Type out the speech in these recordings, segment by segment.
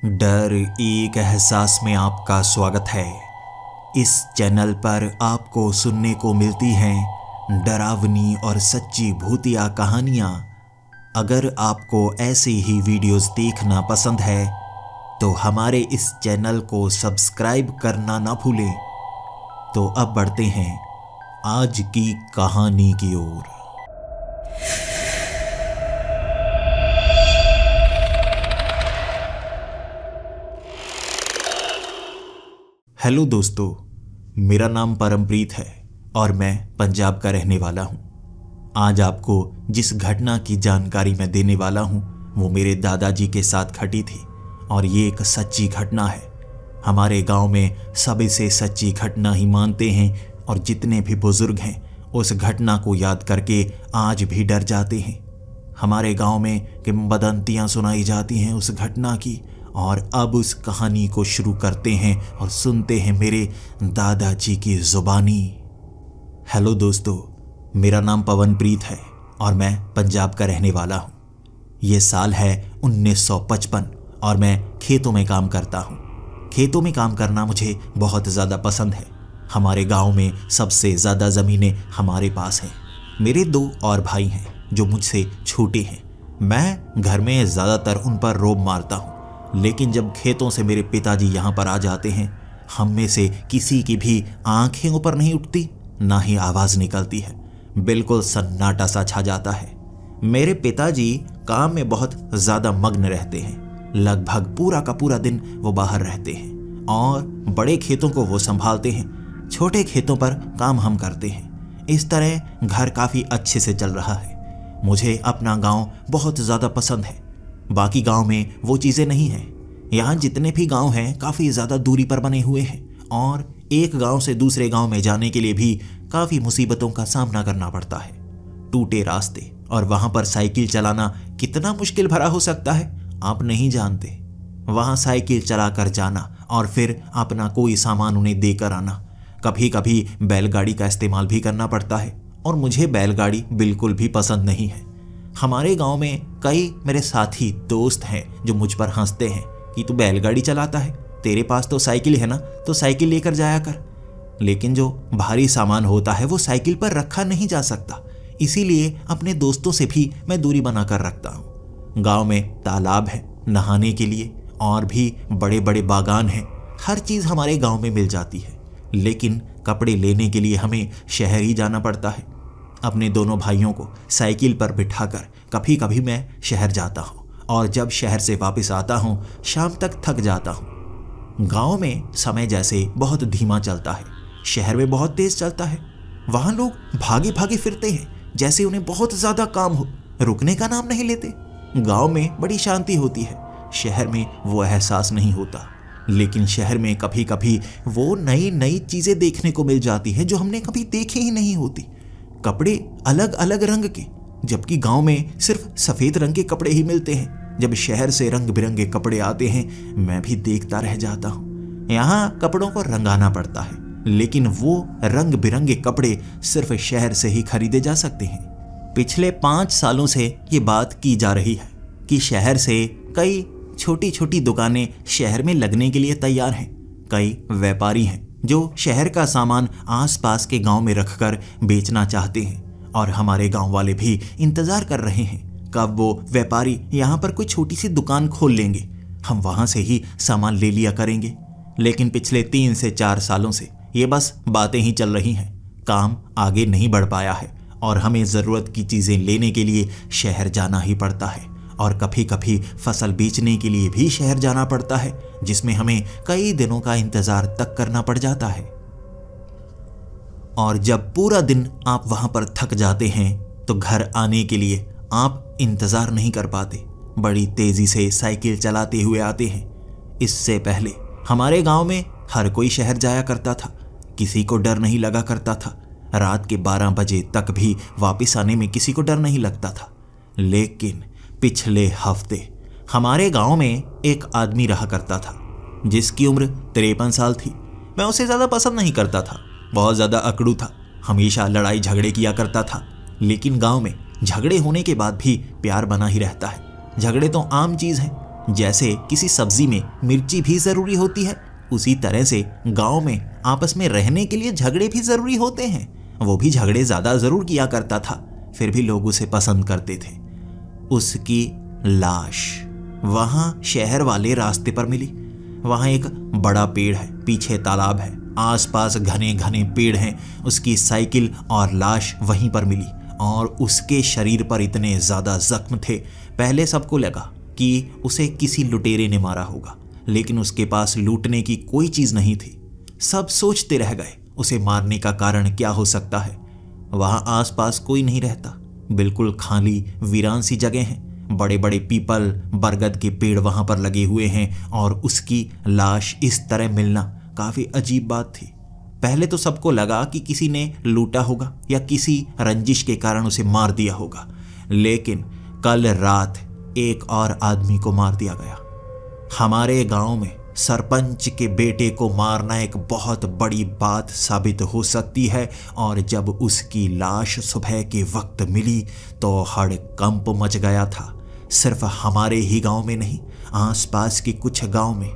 डर एक एहसास में आपका स्वागत है। इस चैनल पर आपको सुनने को मिलती हैं डरावनी और सच्ची भूतिया कहानियाँ। अगर आपको ऐसी ही वीडियोस देखना पसंद है तो हमारे इस चैनल को सब्सक्राइब करना ना भूलें। तो अब बढ़ते हैं आज की कहानी की ओर। हेलो दोस्तों, मेरा नाम परमप्रीत है और मैं पंजाब का रहने वाला हूँ। आज आपको जिस घटना की जानकारी मैं देने वाला हूँ वो मेरे दादाजी के साथ घटी थी और ये एक सच्ची घटना है। हमारे गांव में सब इसे सच्ची घटना ही मानते हैं और जितने भी बुजुर्ग हैं उस घटना को याद करके आज भी डर जाते हैं। हमारे गांव में किंवदंतियाँ सुनाई जाती हैं उस घटना की। और अब उस कहानी को शुरू करते हैं और सुनते हैं मेरे दादाजी की जुबानी। हेलो दोस्तों, मेरा नाम पवनप्रीत है और मैं पंजाब का रहने वाला हूँ। ये साल है 1955 और मैं खेतों में काम करता हूँ। खेतों में काम करना मुझे बहुत ज़्यादा पसंद है। हमारे गांव में सबसे ज़्यादा ज़मीनें हमारे पास हैं। मेरे 2 और भाई हैं जो मुझसे छोटे हैं। मैं घर में ज़्यादातर उन पर रोब मारता हूँ, लेकिन जब खेतों से मेरे पिताजी यहाँ पर आ जाते हैं, हम में से किसी की भी आंखें ऊपर नहीं उठती, ना ही आवाज़ निकलती है। बिल्कुल सन्नाटा सा छा जाता है। मेरे पिताजी काम में बहुत ज़्यादा मग्न रहते हैं। लगभग पूरा का पूरा दिन वो बाहर रहते हैं और बड़े खेतों को वो संभालते हैं। छोटे खेतों पर काम हम करते हैं। इस तरह घर काफ़ी अच्छे से चल रहा है। मुझे अपना गाँव बहुत ज़्यादा पसंद है। बाकी गांव में वो चीज़ें नहीं हैं। यहाँ जितने भी गांव हैं काफ़ी ज़्यादा दूरी पर बने हुए हैं और एक गांव से दूसरे गांव में जाने के लिए भी काफ़ी मुसीबतों का सामना करना पड़ता है। टूटे रास्ते और वहाँ पर साइकिल चलाना कितना मुश्किल भरा हो सकता है आप नहीं जानते। वहाँ साइकिल चला कर जाना और फिर अपना कोई सामान उन्हें देकर आना। कभी कभी बैलगाड़ी का इस्तेमाल भी करना पड़ता है और मुझे बैलगाड़ी बिल्कुल भी पसंद नहीं है। हमारे गांव में कई मेरे साथी दोस्त हैं जो मुझ पर हंसते हैं कि तू बैलगाड़ी चलाता है, तेरे पास तो साइकिल है ना, तो साइकिल लेकर जाया कर। लेकिन जो भारी सामान होता है वो साइकिल पर रखा नहीं जा सकता, इसीलिए अपने दोस्तों से भी मैं दूरी बनाकर रखता हूँ। गांव में तालाब है नहाने के लिए और भी बड़े बड़े बागान हैं। हर चीज़ हमारे गाँव में मिल जाती है, लेकिन कपड़े लेने के लिए हमें शहर ही जाना पड़ता है। अपने दोनों भाइयों को साइकिल पर बिठाकर कभी कभी मैं शहर जाता हूँ और जब शहर से वापस आता हूँ शाम तक थक जाता हूँ। गांव में समय जैसे बहुत धीमा चलता है, शहर में बहुत तेज चलता है। वहाँ लोग भागे भागे फिरते हैं जैसे उन्हें बहुत ज़्यादा काम हो, रुकने का नाम नहीं लेते। गांव में बड़ी शांति होती है, शहर में वो एहसास नहीं होता। लेकिन शहर में कभी कभी वो नई नई चीज़ें देखने को मिल जाती है जो हमने कभी देखी ही नहीं होती। कपड़े अलग अलग रंग के, जबकि गांव में सिर्फ सफ़ेद रंग के कपड़े ही मिलते हैं। जब शहर से रंग बिरंगे कपड़े आते हैं मैं भी देखता रह जाता हूँ। यहाँ कपड़ों को रंगाना पड़ता है, लेकिन वो रंग बिरंगे कपड़े सिर्फ शहर से ही खरीदे जा सकते हैं। पिछले 5 सालों से ये बात की जा रही है कि शहर से कई छोटी छोटी दुकानें शहर में लगने के लिए तैयार हैं। कई व्यापारी हैं जो शहर का सामान आसपास के गांव में रखकर बेचना चाहते हैं और हमारे गांव वाले भी इंतज़ार कर रहे हैं कब वो व्यापारी यहाँ पर कोई छोटी सी दुकान खोल लेंगे, हम वहाँ से ही सामान ले लिया करेंगे। लेकिन पिछले 3 से 4 सालों से ये बस बातें ही चल रही हैं, काम आगे नहीं बढ़ पाया है और हमें ज़रूरत की चीज़ें लेने के लिए शहर जाना ही पड़ता है। और कभी कभी फसल बेचने के लिए भी शहर जाना पड़ता है, जिसमें हमें कई दिनों का इंतज़ार तक करना पड़ जाता है। और जब पूरा दिन आप वहाँ पर थक जाते हैं तो घर आने के लिए आप इंतज़ार नहीं कर पाते, बड़ी तेज़ी से साइकिल चलाते हुए आते हैं। इससे पहले हमारे गांव में हर कोई शहर जाया करता था, किसी को डर नहीं लगा करता था। रात के 12 बजे तक भी वापस आने में किसी को डर नहीं लगता था। लेकिन पिछले हफ्ते हमारे गांव में एक आदमी रहा करता था जिसकी उम्र 53 साल थी। मैं उसे ज़्यादा पसंद नहीं करता था, बहुत ज़्यादा अकड़ू था, हमेशा लड़ाई झगड़े किया करता था। लेकिन गांव में झगड़े होने के बाद भी प्यार बना ही रहता है। झगड़े तो आम चीज़ है, जैसे किसी सब्जी में मिर्ची भी जरूरी होती है, उसी तरह से गांव में आपस में रहने के लिए झगड़े भी जरूरी होते हैं। वो भी झगड़े ज्यादा जरूर किया करता था, फिर भी लोग उसे पसंद करते थे। उसकी लाश वहां शहर वाले रास्ते पर मिली। वहां एक बड़ा पेड़ है, पीछे तालाब है, आसपास घने घने पेड़ हैं। उसकी साइकिल और लाश वहीं पर मिली और उसके शरीर पर इतने ज्यादा जख्म थे। पहले सबको लगा कि उसे किसी लुटेरे ने मारा होगा, लेकिन उसके पास लूटने की कोई चीज नहीं थी। सब सोचते रह गए उसे मारने का कारण क्या हो सकता है। वहां आसपास कोई नहीं रहता, बिल्कुल खाली वीरान सी जगह है। बड़े बड़े पीपल बरगद के पेड़ वहां पर लगे हुए हैं और उसकी लाश इस तरह मिलना काफी अजीब बात थी। पहले तो सबको लगा कि किसी ने लूटा होगा या किसी रंजिश के कारण उसे मार दिया होगा, लेकिन कल रात एक और आदमी को मार दिया गया। हमारे गांव में सरपंच के बेटे को मारना एक बहुत बड़ी बात साबित हो सकती है, और जब उसकी लाश सुबह के वक्त मिली तो हड़कंप मच गया था। सिर्फ हमारे ही गांव में नहीं, आसपास के कुछ गांव में।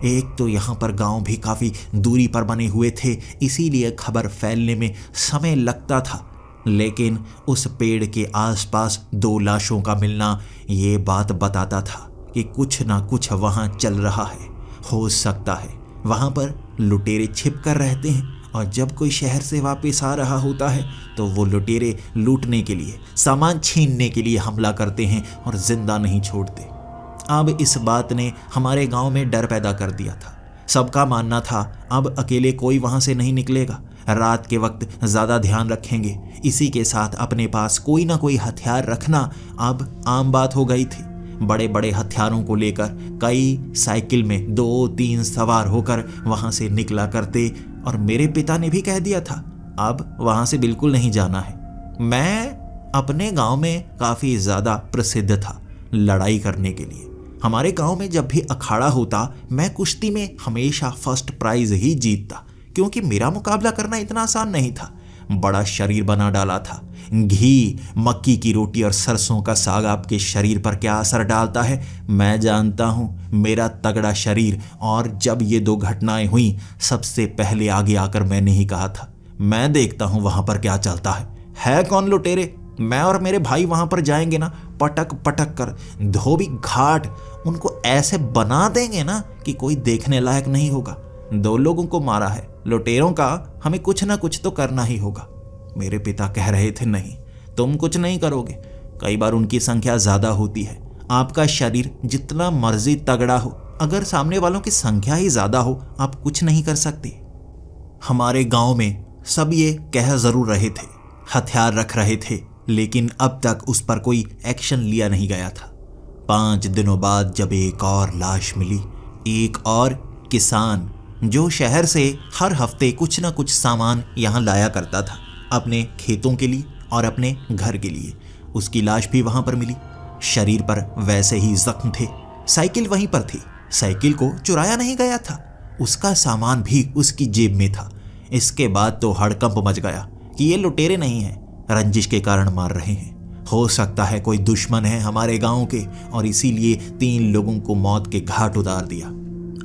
एक तो यहाँ पर गांव भी काफ़ी दूरी पर बने हुए थे, इसीलिए खबर फैलने में समय लगता था। लेकिन उस पेड़ के आसपास 2 लाशों का मिलना ये बात बताता था कि कुछ ना कुछ वहाँ चल रहा है। हो सकता है वहाँ पर लुटेरे छिप कर रहते हैं, और जब कोई शहर से वापस आ रहा होता है तो वो लुटेरे लूटने के लिए, सामान छीनने के लिए हमला करते हैं और जिंदा नहीं छोड़ते। अब इस बात ने हमारे गांव में डर पैदा कर दिया था। सबका मानना था अब अकेले कोई वहां से नहीं निकलेगा, रात के वक्त ज़्यादा ध्यान रखेंगे। इसी के साथ अपने पास कोई ना कोई हथियार रखना अब आम बात हो गई थी। बड़े बड़े हथियारों को लेकर कई साइकिल में 2-3 सवार होकर वहां से निकला करते, और मेरे पिता ने भी कह दिया था अब वहां से बिल्कुल नहीं जाना है। मैं अपने गांव में काफ़ी ज़्यादा प्रसिद्ध था लड़ाई करने के लिए। हमारे गांव में जब भी अखाड़ा होता, मैं कुश्ती में हमेशा फर्स्ट प्राइज ही जीतता, क्योंकि मेरा मुकाबला करना इतना आसान नहीं था। बड़ा शरीर बना डाला था। घी, मक्की की रोटी और सरसों का साग आपके शरीर पर क्या असर डालता है मैं जानता हूँ। मेरा तगड़ा शरीर, और जब ये 2 घटनाएं हुई, सबसे पहले आगे आकर मैंने ही कहा था मैं देखता हूँ वहां पर क्या चलता है कौन लुटेरे। मैं और मेरे भाई वहां पर जाएंगे ना, पटक पटक कर धोबी घाट उनको ऐसे बना देंगे ना कि कोई देखने लायक नहीं होगा। 2 लोगों को मारा है, लुटेरों का हमें कुछ ना कुछ तो करना ही होगा। मेरे पिता कह रहे थे नहीं, तुम कुछ नहीं करोगे। कई बार उनकी संख्या ज्यादा होती है। आपका शरीर जितना मर्जी तगड़ा हो, अगर सामने वालों की संख्या ही ज्यादा हो, आप कुछ नहीं कर सकते। हमारे गांव में सब ये कह जरूर रहे थे, हथियार रख रहे थे, लेकिन अब तक उस पर कोई एक्शन लिया नहीं गया था। 5 दिनों बाद जब एक और लाश मिली, एक और किसान जो शहर से हर हफ्ते कुछ ना कुछ सामान यहाँ लाया करता था अपने खेतों के लिए और अपने घर के लिए, उसकी लाश भी वहां पर मिली। शरीर पर वैसे ही जख्म थे। साइकिल वहीं पर थी, साइकिल को चुराया नहीं गया था, उसका सामान भी उसकी जेब में था। इसके बाद तो हड़कंप मच गया कि ये लुटेरे नहीं हैं, रंजिश के कारण मार रहे हैं। हो सकता है कोई दुश्मन है हमारे गांव के, और इसीलिए 3 लोगों को मौत के घाट उतार दिया।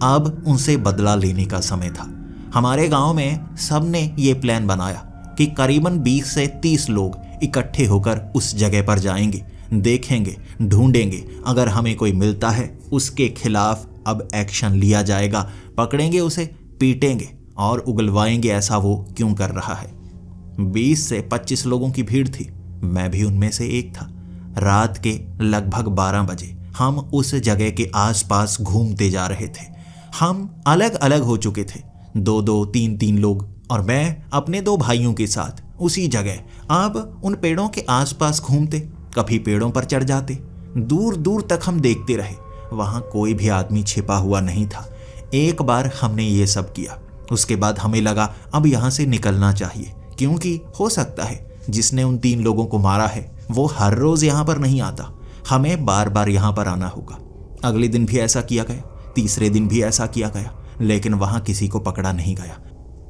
अब उनसे बदला लेने का समय था। हमारे गांव में सबने ये प्लान बनाया कि करीबन 20 से 30 लोग इकट्ठे होकर उस जगह पर जाएंगे, देखेंगे, ढूंढेंगे। अगर हमें कोई मिलता है उसके खिलाफ अब एक्शन लिया जाएगा, पकड़ेंगे उसे, पीटेंगे और उगलवाएंगे ऐसा वो क्यों कर रहा है। 20 से 25 लोगों की भीड़ थी, मैं भी उनमें से एक था। रात के लगभग 12 बजे हम उस जगह के आसपास घूमते जा रहे थे। हम अलग अलग हो चुके थे, 2-2, 3-3 लोग, और मैं अपने 2 भाइयों के साथ उसी जगह अब उन पेड़ों के आसपास घूमते, कभी पेड़ों पर चढ़ जाते। दूर दूर तक हम देखते रहे, वहां कोई भी आदमी छिपा हुआ नहीं था। एक बार हमने ये सब किया, उसके बाद हमें लगा अब यहाँ से निकलना चाहिए, क्योंकि हो सकता है जिसने उन 3 लोगों को मारा है वो हर रोज यहाँ पर नहीं आता, हमें बार बार यहाँ पर आना होगा। अगले दिन भी ऐसा किया गया, तीसरे दिन भी ऐसा किया गया, लेकिन वहां किसी को पकड़ा नहीं गया।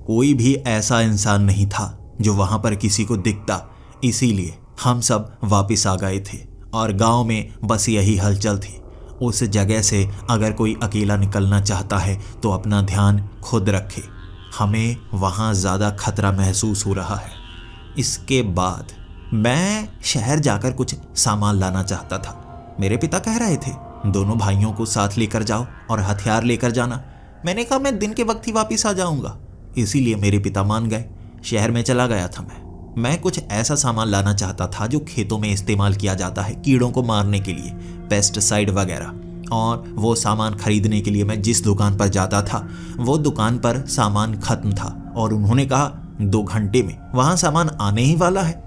कोई भी ऐसा इंसान नहीं था जो वहां पर किसी को दिखता। इसीलिए हम सब वापस आ गए थे और गांव में बस यही हलचल थी। उस जगह से अगर कोई अकेला निकलना चाहता है तो अपना ध्यान खुद रखे। हमें वहाँ ज़्यादा खतरा महसूस हो रहा है। इसके बाद मैं शहर जाकर कुछ सामान लाना चाहता था। मेरे पिता कह रहे थे दोनों भाइयों को साथ लेकर जाओ और हथियार लेकर जाना। मैंने कहा मैं दिन के वक्त ही वापस आ जाऊंगा। इसीलिए मेरे पिता मान गए। शहर में चला गया था मैं कुछ ऐसा सामान लाना चाहता था जो खेतों में इस्तेमाल किया जाता है कीड़ों को मारने के लिए, पेस्टिसाइड वगैरह। और वो सामान खरीदने के लिए मैं जिस दुकान पर जाता था वो दुकान पर सामान खत्म था और उन्होंने कहा 2 घंटे में वहाँ सामान आने ही वाला है।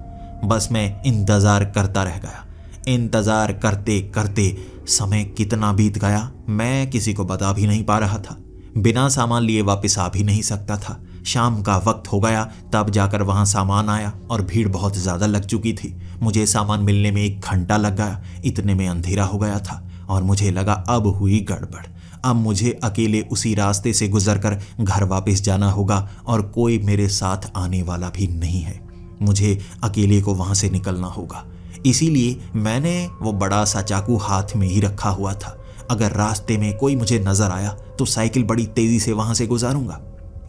बस मैं इंतज़ार करता रह गया। इंतज़ार करते करते समय कितना बीत गया मैं किसी को बता भी नहीं पा रहा था। बिना सामान लिए वापस आ भी नहीं सकता था। शाम का वक्त हो गया तब जाकर वहाँ सामान आया और भीड़ बहुत ज़्यादा लग चुकी थी। मुझे सामान मिलने में 1 घंटा लग गया। इतने में अंधेरा हो गया था और मुझे लगा अब हुई गड़बड़। अब मुझे अकेले उसी रास्ते से गुजरकर घर वापस जाना होगा और कोई मेरे साथ आने वाला भी नहीं है। मुझे अकेले को वहाँ से निकलना होगा। इसीलिए मैंने वो बड़ा सा चाकू हाथ में ही रखा हुआ था। अगर रास्ते में कोई मुझे नजर आया तो साइकिल बड़ी तेजी से वहां से गुजारूंगा।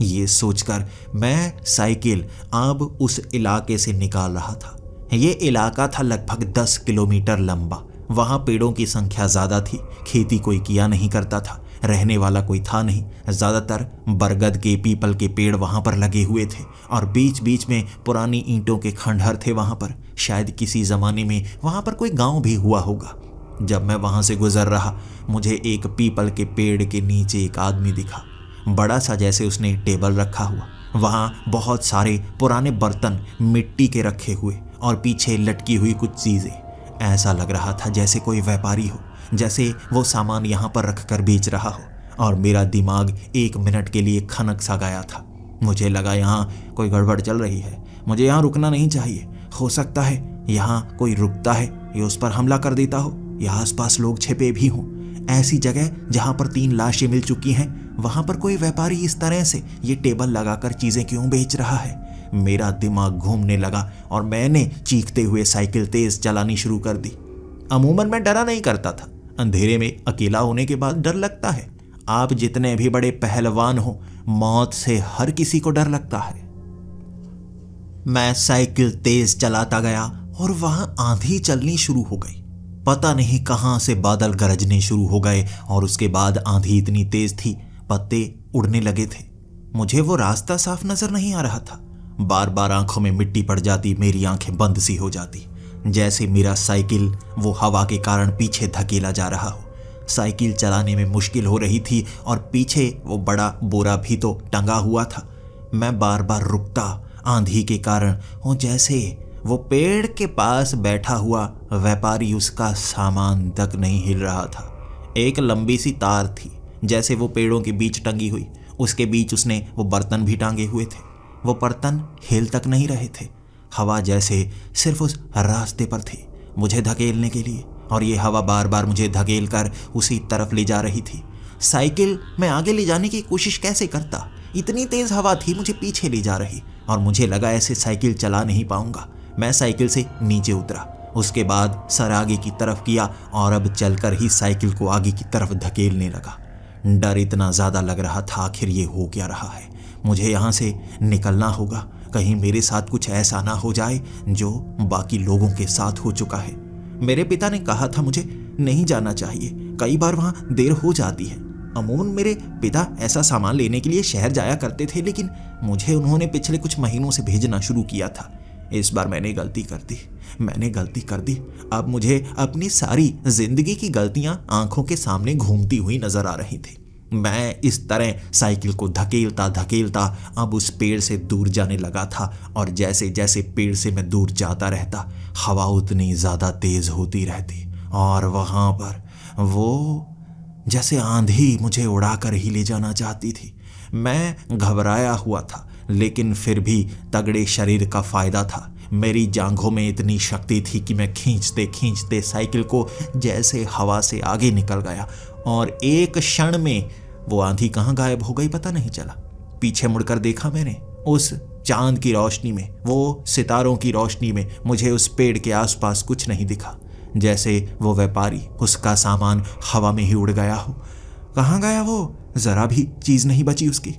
ये सोचकर मैं साइकिल अब उस इलाके से निकाल रहा था। ये इलाका था लगभग 10 किलोमीटर लंबा। वहां पेड़ों की संख्या ज्यादा थी। खेती कोई किया नहीं करता था। रहने वाला कोई था नहीं। ज्यादातर बरगद के, पीपल के पेड़ वहां पर लगे हुए थे और बीच बीच में पुरानी ईंटों के खंडहर थे वहां पर। शायद किसी जमाने में वहां पर कोई गांव भी हुआ होगा। जब मैं वहां से गुजर रहा मुझे एक पीपल के पेड़ के नीचे एक आदमी दिखा। बड़ा सा जैसे उसने टेबल रखा हुआ। वहां बहुत सारे पुराने बर्तन मिट्टी के रखे हुए और पीछे लटकी हुई कुछ चीजें। ऐसा लग रहा था जैसे कोई व्यापारी हो, जैसे वो सामान यहाँ पर रखकर बेच रहा हो। और मेरा दिमाग 1 मिनट के लिए खनक सा गया था। मुझे लगा यहाँ कोई गड़बड़ चल रही है। मुझे यहाँ रुकना नहीं चाहिए। हो सकता है यहाँ कोई रुकता है, ये उस पर हमला कर देता हो या आसपास लोग छिपे भी हों। ऐसी जगह जहां पर 3 लाशें मिल चुकी हैं वहां पर कोई व्यापारी इस तरह से ये टेबल लगाकर चीजें क्यों बेच रहा है। मेरा दिमाग घूमने लगा और मैंने चीखते हुए साइकिल तेज चलानी शुरू कर दी। अमूमन मैं डरा नहीं करता था। अंधेरे में अकेला होने के बाद डर लगता है। आप जितने भी बड़े पहलवान हो, मौत से हर किसी को डर लगता है। मैं साइकिल तेज चलाता गया और वहां आंधी चलनी शुरू हो गई। पता नहीं कहां से बादल गरजने शुरू हो गए और उसके बाद आंधी इतनी तेज थी पत्ते उड़ने लगे थे। मुझे वो रास्ता साफ नजर नहीं आ रहा था। बार बार आंखों में मिट्टी पड़ जाती, मेरी आंखें बंद सी हो जाती, जैसे मेरा साइकिल वो हवा के कारण पीछे धकेला जा रहा हो। साइकिल चलाने में मुश्किल हो रही थी और पीछे वो बड़ा बोरा भी तो टंगा हुआ था। मैं बार बार रुकता आंधी के कारण, और जैसे वो पेड़ के पास बैठा हुआ व्यापारी उसका सामान तक नहीं हिल रहा था। एक लंबी सी तार थी जैसे वो पेड़ों के बीच टंगी हुई, उसके बीच उसने वो बर्तन भी टांगे हुए थे। वो बर्तन हिल तक नहीं रहे थे। हवा जैसे सिर्फ उस रास्ते पर थी मुझे धकेलने के लिए, और ये हवा बार बार मुझे धकेल कर उसी तरफ ले जा रही थी। साइकिल मैं आगे ले जाने की कोशिश कैसे करता, इतनी तेज हवा थी मुझे पीछे ले जा रही, और मुझे लगा ऐसे साइकिल चला नहीं पाऊंगा। मैं साइकिल से नीचे उतरा, उसके बाद सर आगे की तरफ किया और अब चलकर ही साइकिल को आगे की तरफ धकेलने लगा। डर इतना ज़्यादा लग रहा था, आखिर ये हो क्या रहा है। मुझे यहाँ से निकलना होगा, कहीं मेरे साथ कुछ ऐसा ना हो जाए जो बाकी लोगों के साथ हो चुका है। मेरे पिता ने कहा था मुझे नहीं जाना चाहिए, कई बार वहाँ देर हो जाती है। अमूमन मेरे पिता ऐसा सामान लेने के लिए शहर जाया करते थे, लेकिन मुझे उन्होंने पिछले कुछ महीनों से भेजना शुरू किया था। इस बार मैंने गलती कर दी। अब मुझे अपनी सारी जिंदगी की गलतियां आंखों के सामने घूमती हुई नजर आ रही थी। मैं इस तरह साइकिल को धकेलता धकेलता अब उस पेड़ से दूर जाने लगा था, और जैसे जैसे पेड़ से मैं दूर जाता रहता हवा उतनी ज्यादा तेज होती रहती, और वहां पर वो जैसे आंधी मुझे उड़ाकर ही ले जाना चाहती थी। मैं घबराया हुआ था, लेकिन फिर भी तगड़े शरीर का फायदा था। मेरी जांघों में इतनी शक्ति थी कि मैं खींचते खींचते साइकिल को जैसे हवा से आगे निकल गया, और एक क्षण में वो आंधी कहाँ गायब हो गई पता नहीं चला। पीछे मुड़कर देखा मैंने, उस चांद की रोशनी में, वो सितारों की रोशनी में मुझे उस पेड़ के आसपास कुछ नहीं दिखा। जैसे वो व्यापारी उसका सामान हवा में ही उड़ गया हो। कहाँ गया वो? जरा भी चीज नहीं बची उसकी।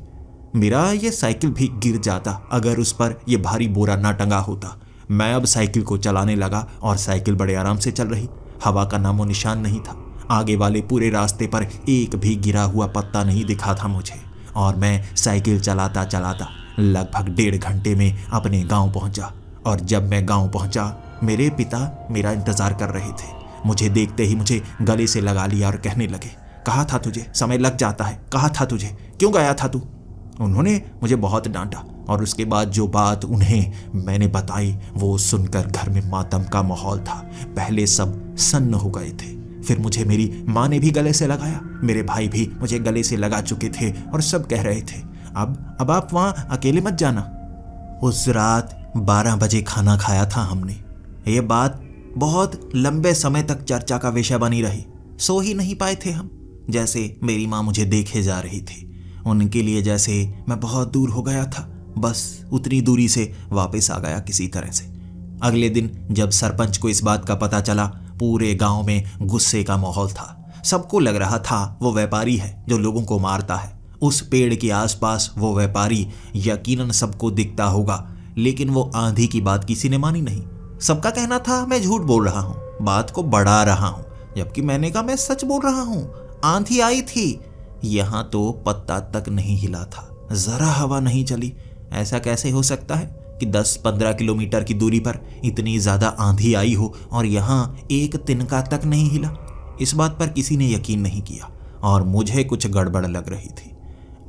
मेरा ये साइकिल भी गिर जाता अगर उस पर यह भारी बोरा ना टंगा होता। मैं अब साइकिल को चलाने लगा और साइकिल बड़े आराम से चल रही। हवा का नामो निशान नहीं था। आगे वाले पूरे रास्ते पर एक भी गिरा हुआ पत्ता नहीं दिखा था मुझे, और मैं साइकिल चलाता चलाता लगभग 1.5 घंटे में अपने गांव पहुंचा। और जब मैं गांव पहुंचा, मेरे पिता मेरा इंतजार कर रहे थे। मुझे देखते ही मुझे गले से लगा लिया और कहने लगे, कहा था तुझे, समय लग जाता है, कहा था तुझे, क्यों गया था तू? उन्होंने मुझे बहुत डांटा और उसके बाद जो बात उन्हें मैंने बताई वो सुनकर घर में मातम का माहौल था। पहले सब सन्न हो गए थे, फिर मुझे मेरी माँ ने भी गले से लगाया, मेरे भाई भी मुझे गले से लगा चुके थे और सब कह रहे थे, अब आप वहाँ अकेले मत जाना। उस रात 12 बजे खाना खाया था हमने। ये बात बहुत लंबे समय तक चर्चा का विषय बनी रही। सो ही नहीं पाए थे हम। जैसे मेरी माँ मुझे देखे जा रही थी, उनके लिए जैसे मैं बहुत दूर हो गया था, बस उतनी दूरी से वापस आ गया किसी तरह से। अगले दिन जब सरपंच को इस बात का पता चला, पूरे गांव में गुस्से का माहौल था। सबको लग रहा था वो व्यापारी है जो लोगों को मारता है। उस पेड़ के आसपास वो व्यापारी यकीनन सबको दिखता होगा, लेकिन वो आंधी की बात किसी ने मानी नहीं। सबका कहना था मैं झूठ बोल रहा हूँ, बात को बढ़ा रहा हूँ, जबकि मैंने कहा मैं सच बोल रहा हूँ। आंधी आई थी, यहां तो पत्ता तक नहीं हिला था, जरा हवा नहीं चली। ऐसा कैसे हो सकता है कि 10-15 किलोमीटर की दूरी पर इतनी ज्यादा आंधी आई हो और यहां एक तिनका तक नहीं हिला? इस बात पर किसी ने यकीन नहीं किया और मुझे कुछ गड़बड़ लग रही थी।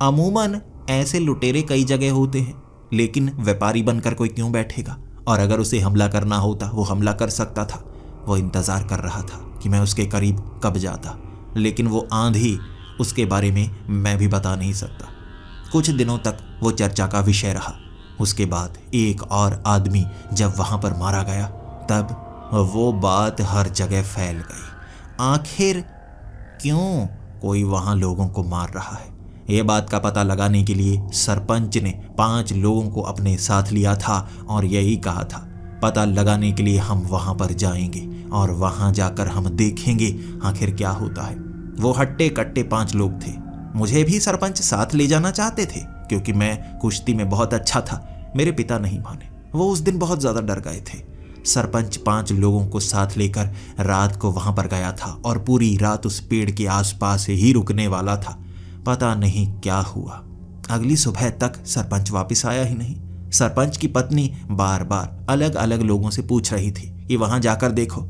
अमूमन ऐसे लुटेरे कई जगह होते हैं, लेकिन व्यापारी बनकर कोई क्यों बैठेगा? और अगर उसे हमला करना होता वो हमला कर सकता था। वो इंतजार कर रहा था कि मैं उसके करीब कब जाता, लेकिन वो आंधी, उसके बारे में मैं भी बता नहीं सकता। कुछ दिनों तक वो चर्चा का विषय रहा। उसके बाद एक और आदमी जब वहां पर मारा गया, तब वो बात हर जगह फैल गई। आखिर क्यों कोई वहां लोगों को मार रहा है? ये बात का पता लगाने के लिए सरपंच ने 5 लोगों को अपने साथ लिया था और यही कहा था, पता लगाने के लिए हम वहां पर जाएंगे और वहां जाकर हम देखेंगे आखिर क्या होता है। वो हट्टे कट्टे 5 लोग थे। मुझे भी सरपंच साथ ले जाना चाहते थे क्योंकि मैं कुश्ती में बहुत अच्छा था। मेरे पिता नहीं माने, वो उस दिन बहुत ज्यादा डर गए थे। सरपंच 5 लोगों को साथ लेकर रात को वहां पर गया था और पूरी रात उस पेड़ के आसपास ही रुकने वाला था। पता नहीं क्या हुआ, अगली सुबह तक सरपंच वापस आया ही नहीं। सरपंच की पत्नी बार बार अलग अलग लोगों से पूछ रही थी कि वहां जाकर देखो।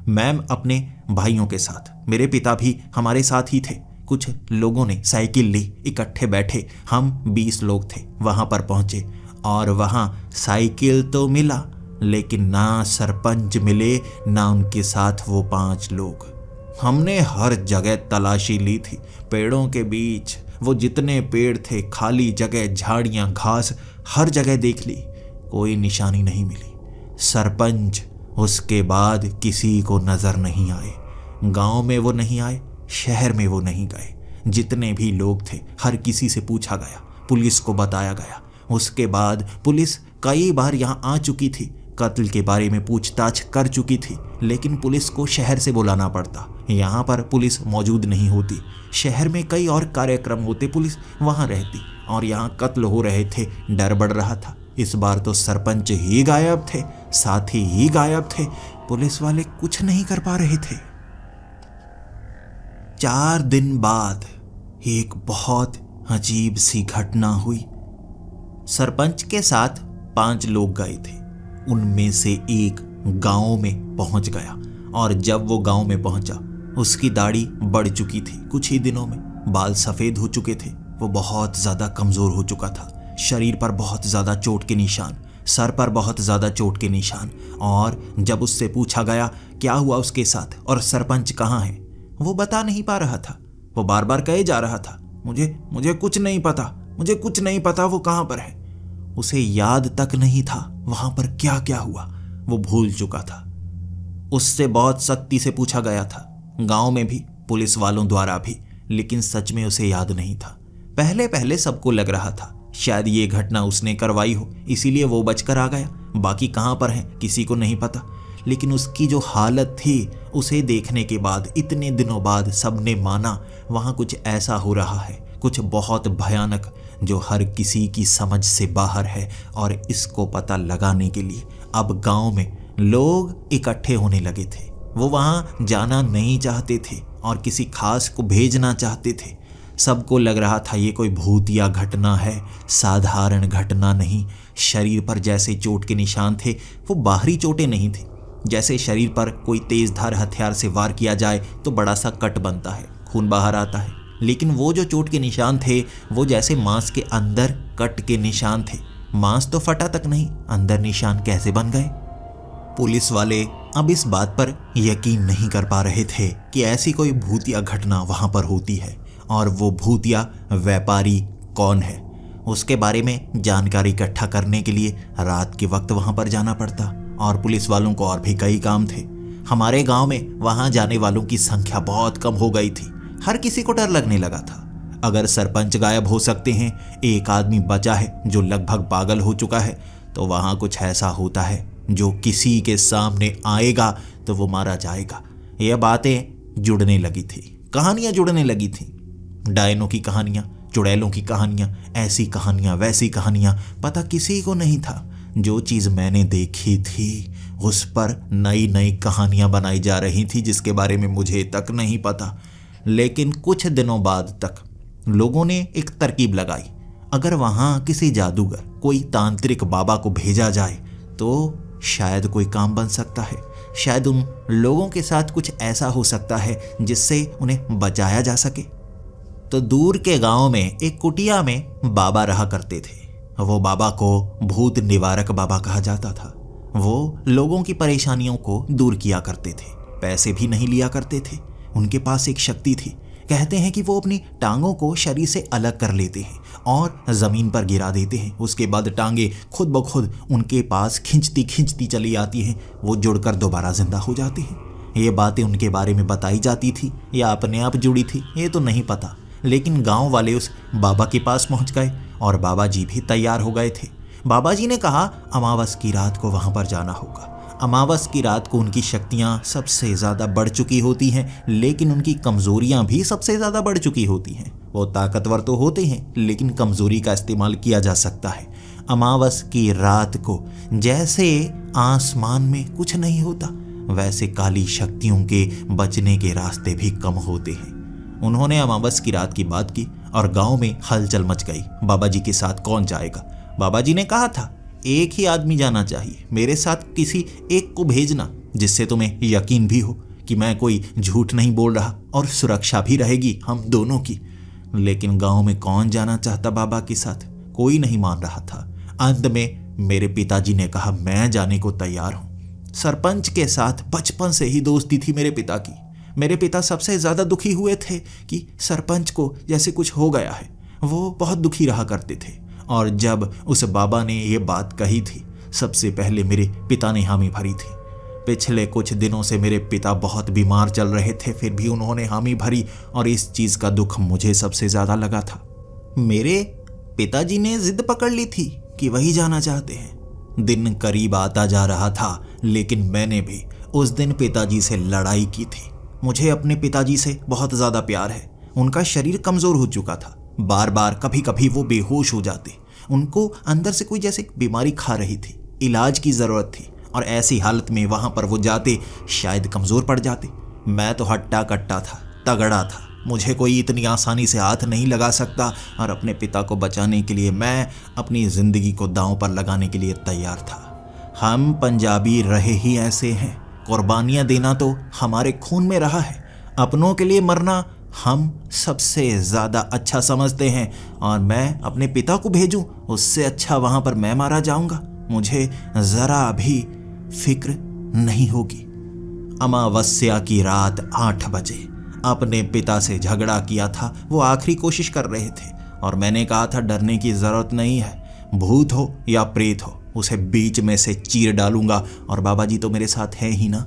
मैम अपने भाइयों के साथ, मेरे पिता भी हमारे साथ ही थे। कुछ लोगों ने साइकिल ली, इकट्ठे बैठे, हम 20 लोग थे। वहां पर पहुंचे और वहां साइकिल तो मिला, लेकिन ना सरपंच मिले ना उनके साथ वो 5 लोग। हमने हर जगह तलाशी ली थी, पेड़ों के बीच, वो जितने पेड़ थे, खाली जगह, झाड़ियां, घास, हर जगह देख ली, कोई निशानी नहीं मिली। सरपंच उसके बाद किसी को नजर नहीं आए। गांव में वो नहीं आए, शहर में वो नहीं गए। जितने भी लोग थे हर किसी से पूछा गया, पुलिस को बताया गया। उसके बाद पुलिस कई बार यहाँ आ चुकी थी, कत्ल के बारे में पूछताछ कर चुकी थी, लेकिन पुलिस को शहर से बुलाना पड़ता। यहाँ पर पुलिस मौजूद नहीं होती। शहर में कई और कार्यक्रम होते, पुलिस वहाँ रहती, और यहाँ कत्ल हो रहे थे, डर बढ़ रहा था। इस बार तो सरपंच ही गायब थे, साथी ही गायब थे, पुलिस वाले कुछ नहीं कर पा रहे थे। 4 दिन बाद एक बहुत अजीब सी घटना हुई। सरपंच के साथ 5 लोग गए थे। उनमें से एक गांव में पहुंच गया, और जब वो गांव में पहुंचा, उसकी दाढ़ी बढ़ चुकी थी। कुछ ही दिनों में बाल सफेद हो चुके थे। वो बहुत ज्यादा कमजोर हो चुका था। शरीर पर बहुत ज्यादा चोट के निशान, सर पर बहुत ज्यादा चोट के निशान। और जब उससे पूछा गया क्या हुआ उसके साथ और सरपंच कहाँ है, वो बता नहीं पा रहा था। वो बार बार कहे जा रहा था, मुझे कुछ नहीं पता, मुझे कुछ नहीं पता वो कहाँ पर है। उसे याद तक नहीं था वहां पर क्या क्या हुआ, वो भूल चुका था। उससे बहुत सख्ती से पूछा गया था, गांव में भी, पुलिस वालों द्वारा भी, लेकिन सच में उसे याद नहीं था। पहले पहले सबको लग रहा था शायद ये घटना उसने करवाई हो, इसीलिए वो बचकर आ गया। बाकी कहां पर है किसी को नहीं पता। लेकिन उसकी जो हालत थी उसे देखने के बाद इतने दिनों बाद सबने माना वहाँ कुछ ऐसा हो रहा है, कुछ बहुत भयानक जो हर किसी की समझ से बाहर है। और इसको पता लगाने के लिए अब गांव में लोग इकट्ठे होने लगे थे। वो वहाँ जाना नहीं चाहते थे और किसी खास को भेजना चाहते थे। सबको लग रहा था ये कोई भूतिया घटना है, साधारण घटना नहीं। शरीर पर जैसे चोट के निशान थे वो बाहरी चोटें नहीं थी। जैसे शरीर पर कोई तेजधार हथियार से वार किया जाए तो बड़ा सा कट बनता है, खून बाहर आता है, लेकिन वो जो चोट के निशान थे वो जैसे मांस के अंदर कट के निशान थे। मांस तो फटा तक नहीं, अंदर निशान कैसे बन गए? पुलिस वाले अब इस बात पर यकीन नहीं कर पा रहे थे कि ऐसी कोई भूतिया घटना वहां पर होती है, और वो भूतिया व्यापारी कौन है। उसके बारे में जानकारी इकट्ठा करने के लिए रात के वक्त वहां पर जाना पड़ता, और पुलिस वालों को और भी कई काम थे। हमारे गांव में वहां जाने वालों की संख्या बहुत कम हो गई थी। हर किसी को डर लगने लगा था। अगर सरपंच गायब हो सकते हैं, एक आदमी बचा है जो लगभग पागल हो चुका है, तो वहां कुछ ऐसा होता है जो किसी के सामने आएगा तो वो मारा जाएगा। ये बातें जुड़ने लगी थी, कहानियां जुड़ने लगी थी। डायनों की कहानियां, चुड़ैलों की कहानियां, ऐसी कहानियां वैसी कहानियां, पता किसी को नहीं था। जो चीज़ मैंने देखी थी उस पर नई नई कहानियां बनाई जा रही थी जिसके बारे में मुझे तक नहीं पता। लेकिन कुछ दिनों बाद तक लोगों ने एक तरकीब लगाई। अगर वहाँ किसी जादूगर, कोई तांत्रिक बाबा को भेजा जाए तो शायद कोई काम बन सकता है। शायद उन लोगों के साथ कुछ ऐसा हो सकता है जिससे उन्हें बचाया जा सके। तो दूर के गांव में एक कुटिया में बाबा रहा करते थे। वो बाबा को भूत निवारक बाबा कहा जाता था। वो लोगों की परेशानियों को दूर किया करते थे, पैसे भी नहीं लिया करते थे। उनके पास एक शक्ति थी। कहते हैं कि वो अपनी टांगों को शरीर से अलग कर लेते हैं और ज़मीन पर गिरा देते हैं। उसके बाद टांगे खुद ब खुद उनके पास खिंचती खिंचती चली आती हैं। वो जुड़कर दोबारा जिंदा हो जाते हैं। ये बातें उनके बारे में बताई जाती थी या अपने आप जुड़ी थी, ये तो नहीं पता। लेकिन गांव वाले उस बाबा के पास पहुंच गए और बाबा जी भी तैयार हो गए थे। बाबा जी ने कहा अमावस की रात को वहां पर जाना होगा। अमावस की रात को उनकी शक्तियां सबसे ज़्यादा बढ़ चुकी होती हैं, लेकिन उनकी कमज़ोरियां भी सबसे ज़्यादा बढ़ चुकी होती हैं। वो ताकतवर तो होते हैं, लेकिन कमज़ोरी का इस्तेमाल किया जा सकता है। अमावस की रात को जैसे आसमान में कुछ नहीं होता, वैसे काली शक्तियों के बचने के रास्ते भी कम होते हैं। उन्होंने अमावस की रात की बात की और गांव में हलचल मच गई। बाबा जी के साथ कौन जाएगा? बाबा जी ने कहा था एक ही आदमी जाना चाहिए, मेरे साथ किसी एक को भेजना जिससे तुम्हें यकीन भी हो कि मैं कोई झूठ नहीं बोल रहा और सुरक्षा भी रहेगी हम दोनों की। लेकिन गांव में कौन जाना चाहता बाबा के साथ? कोई नहीं मान रहा था। अंत में मेरे पिताजी ने कहा मैं जाने को तैयार हूँ। सरपंच के साथ बचपन से ही दोस्ती थी मेरे पिता की। मेरे पिता सबसे ज़्यादा दुखी हुए थे कि सरपंच को जैसे कुछ हो गया है। वो बहुत दुखी रहा करते थे, और जब उस बाबा ने ये बात कही थी सबसे पहले मेरे पिता ने हामी भरी थी। पिछले कुछ दिनों से मेरे पिता बहुत बीमार चल रहे थे, फिर भी उन्होंने हामी भरी, और इस चीज़ का दुख मुझे सबसे ज़्यादा लगा था। मेरे पिताजी ने जिद पकड़ ली थी कि वही जाना चाहते हैं। दिन करीब आता जा रहा था, लेकिन मैंने भी उस दिन पिताजी से लड़ाई की थी। मुझे अपने पिताजी से बहुत ज़्यादा प्यार है। उनका शरीर कमज़ोर हो चुका था, बार बार कभी कभी वो बेहोश हो जाते। उनको अंदर से कोई जैसे बीमारी खा रही थी, इलाज की ज़रूरत थी, और ऐसी हालत में वहाँ पर वो जाते शायद कमज़ोर पड़ जाते। मैं तो हट्टा कट्टा था, तगड़ा था। मुझे कोई इतनी आसानी से हाथ नहीं लगा सकता, और अपने पिता को बचाने के लिए मैं अपनी ज़िंदगी को दांव पर लगाने के लिए तैयार था। हम पंजाबी रहे ही ऐसे हैं। कुर्बानियाँ देना तो हमारे खून में रहा है। अपनों के लिए मरना हम सबसे ज़्यादा अच्छा समझते हैं, और मैं अपने पिता को भेजूं उससे अच्छा वहाँ पर मैं मारा जाऊँगा। मुझे ज़रा भी फिक्र नहीं होगी। अमावस्या की रात 8 बजे अपने पिता से झगड़ा किया था। वो आखिरी कोशिश कर रहे थे, और मैंने कहा था डरने की ज़रूरत नहीं है। भूत हो या प्रेत हो, उसे बीच में से चीर डालूंगा, और बाबा जी तो मेरे साथ हैं ही ना।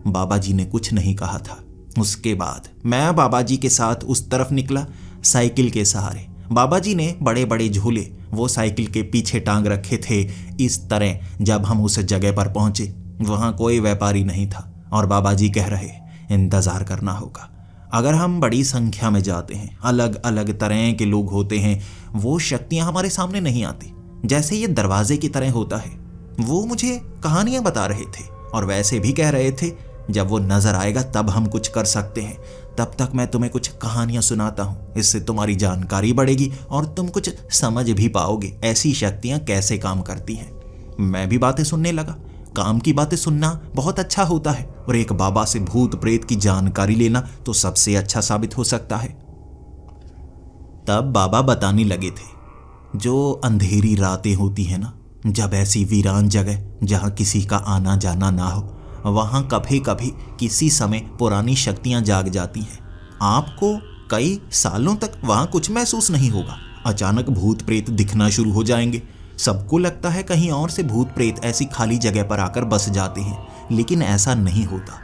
बाबा जी ने कुछ नहीं कहा था। उसके बाद मैं बाबा जी के साथ उस तरफ निकला, साइकिल के सहारे। बाबा जी ने बड़े बड़े झूले वो साइकिल के पीछे टांग रखे थे। इस तरह जब हम उस जगह पर पहुंचे, वहां कोई व्यापारी नहीं था और बाबा जी कह रहे इंतजार करना होगा। अगर हम बड़ी संख्या में जाते हैं, अलग अलग तरह के लोग होते हैं, वो शक्तियां हमारे सामने नहीं आती। जैसे ये दरवाजे की तरह होता है। वो मुझे कहानियां बता रहे थे और वैसे भी कह रहे थे जब वो नजर आएगा तब हम कुछ कर सकते हैं। तब तक मैं तुम्हें कुछ कहानियां सुनाता हूं, इससे तुम्हारी जानकारी बढ़ेगी और तुम कुछ समझ भी पाओगे ऐसी शक्तियां कैसे काम करती हैं। मैं भी बातें सुनने लगा। काम की बातें सुनना बहुत अच्छा होता है और एक बाबा से भूत प्रेत की जानकारी लेना तो सबसे अच्छा साबित हो सकता है। तब बाबा बताने लगे थे जो अंधेरी रातें होती है ना, जब ऐसी वीरान जगह जहां किसी का आना जाना ना हो, वहां कभी कभी किसी समय पुरानी शक्तियां जाग जाती हैं। आपको कई सालों तक वहां कुछ महसूस नहीं होगा। अचानक भूत प्रेत दिखना शुरू हो जाएंगे। सबको लगता है कहीं और से भूत प्रेत ऐसी खाली जगह पर आकर बस जाते हैं, लेकिन ऐसा नहीं होता।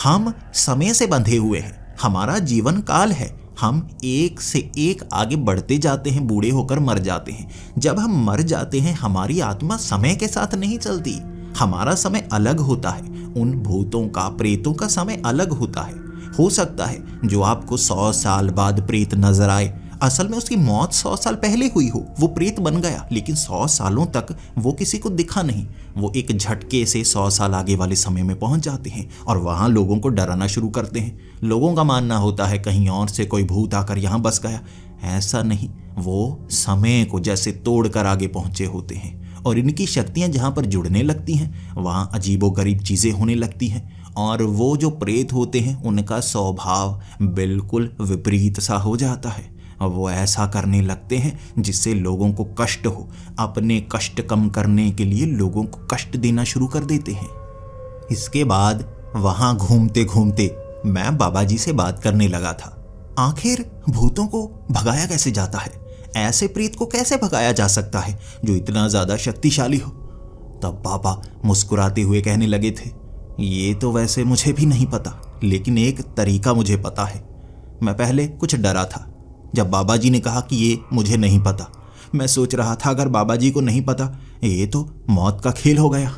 हम समय से बंधे हुए हैं, हमारा जीवन काल है। हम एक से एक आगे बढ़ते जाते हैं, बूढ़े होकर मर जाते हैं। जब हम मर जाते हैं हमारी आत्मा समय के साथ नहीं चलती, हमारा समय अलग होता है। उन भूतों का, प्रेतों का समय अलग होता है। हो सकता है जो आपको 100 साल बाद प्रेत नजर आए, असल में उसकी मौत 100 साल पहले हुई हो, वो प्रेत बन गया, लेकिन 100 सालों तक वो किसी को दिखा नहीं। वो एक झटके से 100 साल आगे वाले समय में पहुंच जाते हैं और वहां लोगों को डराना शुरू करते हैं। लोगों का मानना होता है कहीं और से कोई भूत आकर यहाँ बस गया। ऐसा नहीं, वो समय को जैसे तोड़कर आगे पहुंचे होते हैं और इनकी शक्तियां जहां पर जुड़ने लगती हैं वहां अजीबोगरीब चीजें होने लगती हैं। और वो जो प्रेत होते हैं उनका स्वभाव बिल्कुल विपरीत सा हो जाता है। वो ऐसा करने लगते हैं जिससे लोगों को कष्ट हो। अपने कष्ट कम करने के लिए लोगों को कष्ट देना शुरू कर देते हैं। इसके बाद वहां घूमते घूमते मैं बाबा जी से बात करने लगा था। आखिर भूतों को भगाया कैसे जाता है? ऐसे प्रेत को कैसे भगाया जा सकता है जो इतना ज्यादा शक्तिशाली हो? तब बाबा मुस्कुराते हुए कहने लगे थे, ये तो वैसे मुझे भी नहीं पता, लेकिन एक तरीका मुझे पता है। मैं पहले कुछ डरा था जब बाबा जी ने कहा कि ये मुझे नहीं पता। मैं सोच रहा था अगर बाबा जी को नहीं पता ये तो मौत का खेल हो गया।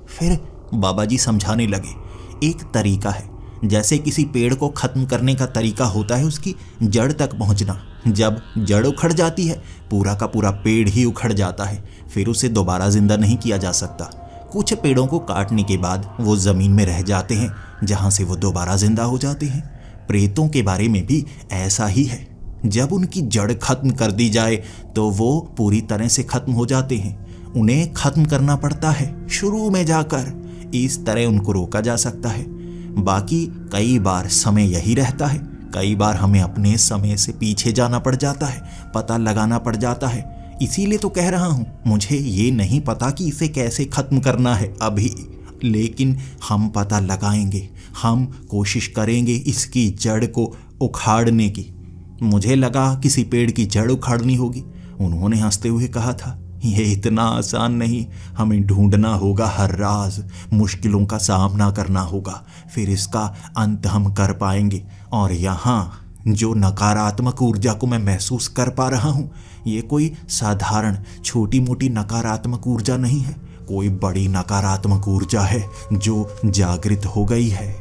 फिर बाबा जी समझाने लगे, एक तरीका है, जैसे किसी पेड़ को खत्म करने का तरीका होता है उसकी जड़ तक पहुंचना। जब जड़ उखड़ जाती है पूरा का पूरा पेड़ ही उखड़ जाता है, फिर उसे दोबारा जिंदा नहीं किया जा सकता। कुछ पेड़ों को काटने के बाद वो जमीन में रह जाते हैं जहां से वो दोबारा जिंदा हो जाते हैं। प्रेतों के बारे में भी ऐसा ही है। जब उनकी जड़ खत्म कर दी जाए तो वो पूरी तरह से खत्म हो जाते हैं। उन्हें खत्म करना पड़ता है शुरू में जाकर, इस तरह उनको रोका जा सकता है। बाकी कई बार समय यही रहता है, कई बार हमें अपने समय से पीछे जाना पड़ जाता है, पता लगाना पड़ जाता है। इसीलिए तो कह रहा हूं, मुझे ये नहीं पता कि इसे कैसे खत्म करना है अभी, लेकिन हम पता लगाएंगे, हम कोशिश करेंगे इसकी जड़ को उखाड़ने की। मुझे लगा किसी पेड़ की जड़ उखाड़नी होगी। उन्होंने हंसते हुए कहा था, ये इतना आसान नहीं, हमें ढूंढना होगा हर राज, मुश्किलों का सामना करना होगा, फिर इसका अंत हम कर पाएंगे। और यहाँ जो नकारात्मक ऊर्जा को मैं महसूस कर पा रहा हूँ, ये कोई साधारण छोटी मोटी नकारात्मक ऊर्जा नहीं है, कोई बड़ी नकारात्मक ऊर्जा है जो जागृत हो गई है।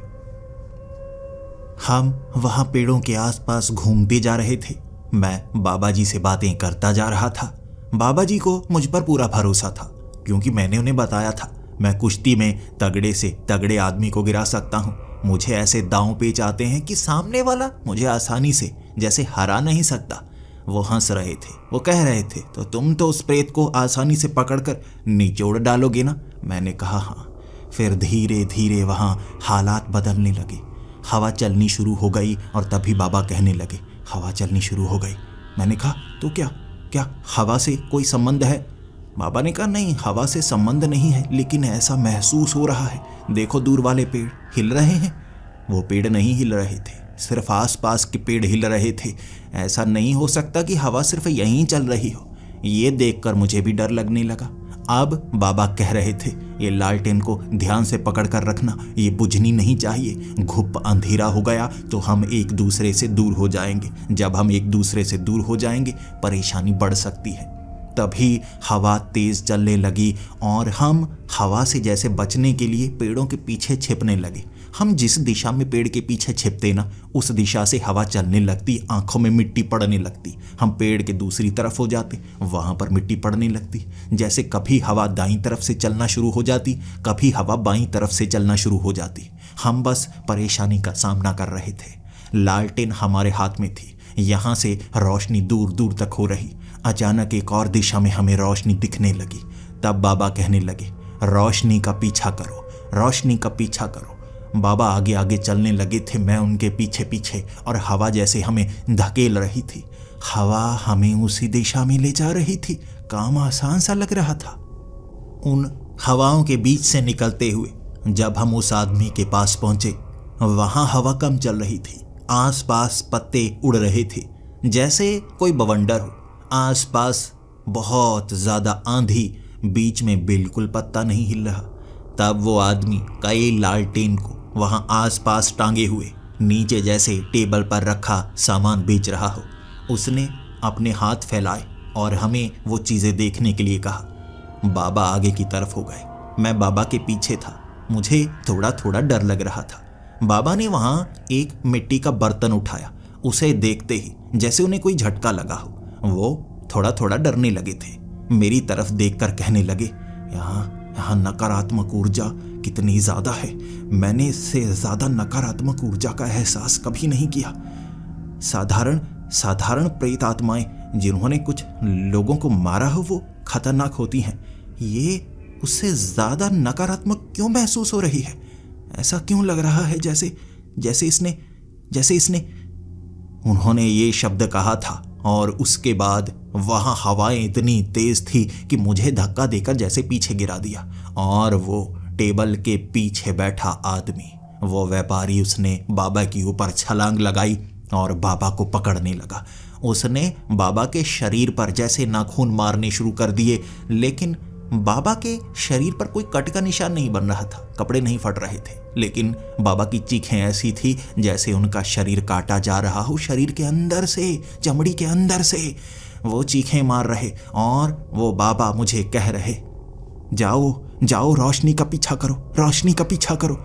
हम वहां पेड़ों के आसपास घूमते जा रहे थे। मैं बाबा जी से बातें करता जा रहा था। बाबा जी को मुझ पर पूरा भरोसा था, क्योंकि मैंने उन्हें बताया था मैं कुश्ती में तगड़े से तगड़े आदमी को गिरा सकता हूँ। मुझे ऐसे दांव पेच आते हैं कि सामने वाला मुझे आसानी से जैसे हरा नहीं सकता। वो हंस रहे थे, वो कह रहे थे, तो तुम तो उस प्रेत को आसानी से पकड़कर निचोड़ डालोगे ना? मैंने कहा हाँ। फिर धीरे धीरे वहाँ हालात बदलने लगे। हवा चलनी शुरू हो गई और तभी बाबा कहने लगे, हवा चलनी शुरू हो गई। मैंने कहा तो क्या हवा से कोई संबंध है? बाबा ने कहा नहीं, हवा से संबंध नहीं है, लेकिन ऐसा महसूस हो रहा है। देखो दूर वाले पेड़ हिल रहे हैं। वो पेड़ नहीं हिल रहे थे, सिर्फ आसपास के पेड़ हिल रहे थे। ऐसा नहीं हो सकता कि हवा सिर्फ यहीं चल रही हो। ये देखकर मुझे भी डर लगने लगा। अब बाबा कह रहे थे, ये लालटेन को ध्यान से पकड़ कर रखना, ये बुझनी नहीं चाहिए। घुप अंधेरा हो गया तो हम एक दूसरे से दूर हो जाएंगे। जब हम एक दूसरे से दूर हो जाएंगे परेशानी बढ़ सकती है। तभी हवा तेज चलने लगी और हम हवा से जैसे बचने के लिए पेड़ों के पीछे छिपने लगे। हम जिस दिशा में पेड़ के पीछे छिपते ना, उस दिशा से हवा चलने लगती, आंखों में मिट्टी पड़ने लगती। हम पेड़ के दूसरी तरफ हो जाते, वहां पर मिट्टी पड़ने लगती। जैसे कभी हवा दाईं तरफ से चलना शुरू हो जाती, कभी हवा बाईं तरफ से चलना शुरू हो जाती। हम बस परेशानी का सामना कर रहे थे। लालटेन हमारे हाथ में थी, यहां से रोशनी दूर दूर तक हो रही। अचानक एक और दिशा में हमें रोशनी दिखने लगी। तब बाबा कहने लगे, रोशनी का पीछा करो, रोशनी का पीछा करो। बाबा आगे आगे चलने लगे थे, मैं उनके पीछे पीछे, और हवा जैसे हमें धकेल रही थी। हवा हमें उसी दिशा में ले जा रही थी। काम आसान सा लग रहा था। उन हवाओं के बीच से निकलते हुए जब हम उस आदमी के पास पहुंचे, वहां हवा कम चल रही थी। आसपास पत्ते उड़ रहे थे जैसे कोई बवंडर हो। आसपास बहुत ज्यादा आंधी, बीच में बिल्कुल पत्ता नहीं हिल रहा। तब वो आदमी कई लालटेन को वहां आसपास टांगे हुए नीचे जैसे टेबल पर रखा सामान बेच रहा हो। उसने अपने हाथ फैलाए और हमें वो चीजें देखने के लिए कहा। बाबा आगे की तरफ हो गए, मैं बाबा के पीछे था। मुझे थोड़ा थोड़ा डर लग रहा था। बाबा ने वहां एक मिट्टी का बर्तन उठाया। उसे देखते ही जैसे उन्हें कोई झटका लगा हो, वो थोड़ा थोड़ा डरने लगे थे। मेरी तरफ देखकर कहने लगे, यहाँ नकारात्मक ऊर्जा कितनी ज्यादा है। मैंने इससे ज्यादा नकारात्मक ऊर्जा का एहसास कभी नहीं किया। साधारण प्रेत आत्माएं जिन्होंने कुछ लोगों को मारा हो, वो खतरनाक होती हैं। ये उससे ज्यादा नकारात्मक क्यों महसूस हो रही है? ऐसा क्यों लग रहा है जैसे इसने उन्होंने ये शब्द कहा था। और उसके बाद वहां हवाएं इतनी तेज थी कि मुझे धक्का देकर जैसे पीछे गिरा दिया। और वो टेबल के पीछे बैठा आदमी, वो व्यापारी, उसने बाबा के ऊपर छलांग लगाई और बाबा को पकड़ने लगा। उसने बाबा के शरीर पर जैसे नाखून मारने शुरू कर दिए, लेकिन बाबा के शरीर पर कोई कट का निशान नहीं बन रहा था, कपड़े नहीं फट रहे थे। लेकिन बाबा की चीखें ऐसी थी जैसे उनका शरीर काटा जा रहा हो। शरीर के अंदर से, चमड़ी के अंदर से वो चीखें मार रहे और वो बाबा मुझे कह रहे, जाओ रोशनी का पीछा करो, रोशनी का पीछा करो।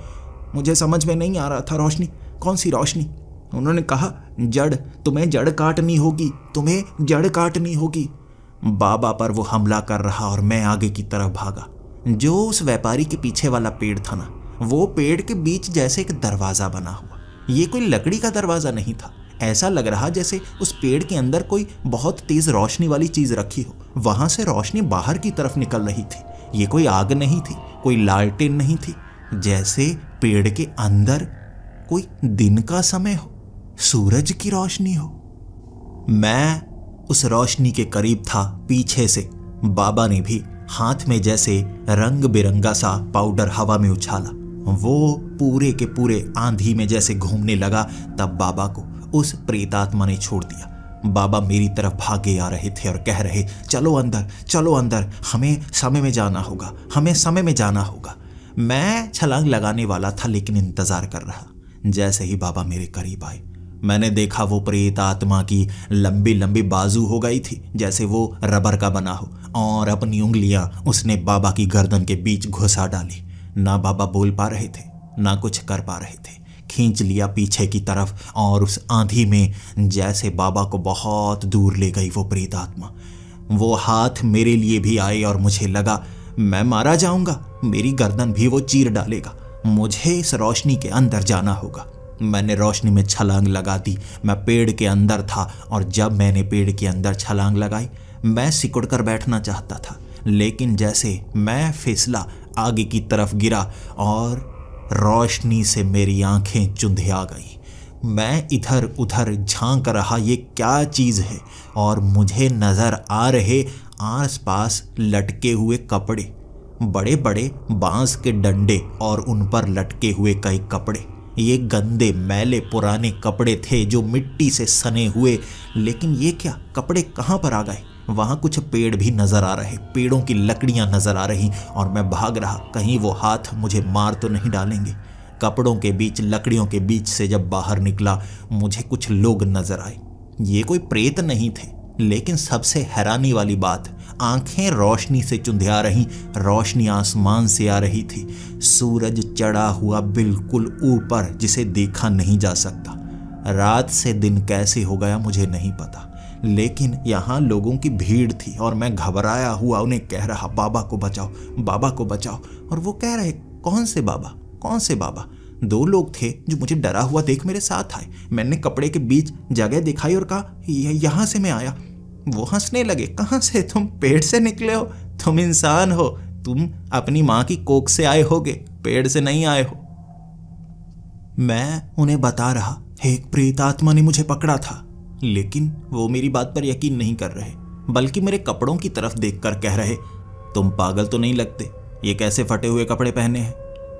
मुझे समझ में नहीं आ रहा था, रोशनी कौन सी रोशनी? उन्होंने कहा, जड़, तुम्हें जड़ काटनी होगी, तुम्हें जड़ काटनी होगी। बाबा पर वो हमला कर रहा और मैं आगे की तरफ भागा। जो उस व्यापारी के पीछे वाला पेड़ था ना, वो पेड़ के बीच जैसे एक दरवाजा बना हुआ। ये कोई लकड़ी का दरवाजा नहीं था। ऐसा लग रहा जैसे उस पेड़ के अंदर कोई बहुत तेज रोशनी वाली चीज रखी हो। वहां से रोशनी बाहर की तरफ निकल रही थी। ये कोई आग नहीं थी, कोई लालटेन नहीं थी। जैसे पेड़ के अंदर कोई दिन का समय हो, सूरज की रोशनी हो। मैं उस रोशनी के करीब था। पीछे से बाबा ने भी हाथ में जैसे रंग बिरंगा सा पाउडर हवा में उछाला। वो पूरे के पूरे आंधी में जैसे घूमने लगा। तब बाबा को उस प्रेतात्मा ने छोड़ दिया। बाबा मेरी तरफ भागे आ रहे थे और कह रहे, चलो अंदर, चलो अंदर, हमें समय में जाना होगा, हमें समय में जाना होगा। मैं छलांग लगाने वाला था, लेकिन इंतजार कर रहा। जैसे ही बाबा मेरे करीब आए, मैंने देखा वो प्रेत आत्मा की लंबी लंबी बाजू हो गई थी, जैसे वो रबर का बना हो, और अपनी उंगलियां उसने बाबा की गर्दन के बीच घुसा डाली। ना बाबा बोल पा रहे थे, ना कुछ कर पा रहे थे। खींच लिया पीछे की तरफ और उस आंधी में जैसे बाबा को बहुत दूर ले गई वो प्रेत आत्मा। वो हाथ मेरे लिए भी आए और मुझे लगा मैं मारा जाऊंगा, मेरी गर्दन भी वो चीर डालेगा। मुझे इस रोशनी के अंदर जाना होगा। मैंने रोशनी में छलांग लगा दी। मैं पेड़ के अंदर था और जब मैंने पेड़ के अंदर छलांग लगाई, मैं सिकुड़ कर बैठना चाहता था, लेकिन जैसे मैं फिसला, आगे की तरफ गिरा और रोशनी से मेरी आंखें चुंधिया गई। मैं इधर उधर झांक रहा, ये क्या चीज़ है, और मुझे नज़र आ रहे आसपास लटके हुए कपड़े, बड़े बड़े बांस के डंडे और उन पर लटके हुए कई कपड़े। ये गंदे मैले पुराने कपड़े थे जो मिट्टी से सने हुए। लेकिन ये क्या, कपड़े कहाँ पर आ गए? वहाँ कुछ पेड़ भी नजर आ रहे, पेड़ों की लकड़ियाँ नजर आ रही, और मैं भाग रहा, कहीं वो हाथ मुझे मार तो नहीं डालेंगे। कपड़ों के बीच, लकड़ियों के बीच से जब बाहर निकला, मुझे कुछ लोग नजर आए। ये कोई प्रेत नहीं थे, लेकिन सबसे हैरानी वाली बात, आंखें रोशनी से चुंधिया रही, रोशनी आसमान से आ रही थी। सूरज चढ़ा हुआ बिल्कुल ऊपर, जिसे देखा नहीं जा सकता। रात से दिन कैसे हो गया मुझे नहीं पता, लेकिन यहाँ लोगों की भीड़ थी और मैं घबराया हुआ उन्हें कह रहा, बाबा को बचाओ, बाबा को बचाओ। और वो कह रहे, कौन से बाबा, कौन से बाबा? 2 लोग थे जो मुझे डरा हुआ देख मेरे साथ आए। मैंने कपड़े के बीच जगह दिखाई और कहा, यहाँ से मैं आया। वो हंसने लगे, कहाँ से? तुम पेड़ से निकले हो, तुम इंसान हो, तुम अपनी माँ की कोख से आए होगे, पेड़ से नहीं आए हो। मैं उन्हें बता रहा, एक प्रेत आत्मा ने मुझे पकड़ा था, लेकिन वो मेरी बात पर यकीन नहीं कर रहे, बल्कि मेरे कपड़ों की तरफ देखकर कह रहे, तुम पागल तो नहीं लगते, ये कैसे फटे हुए कपड़े पहने हैं?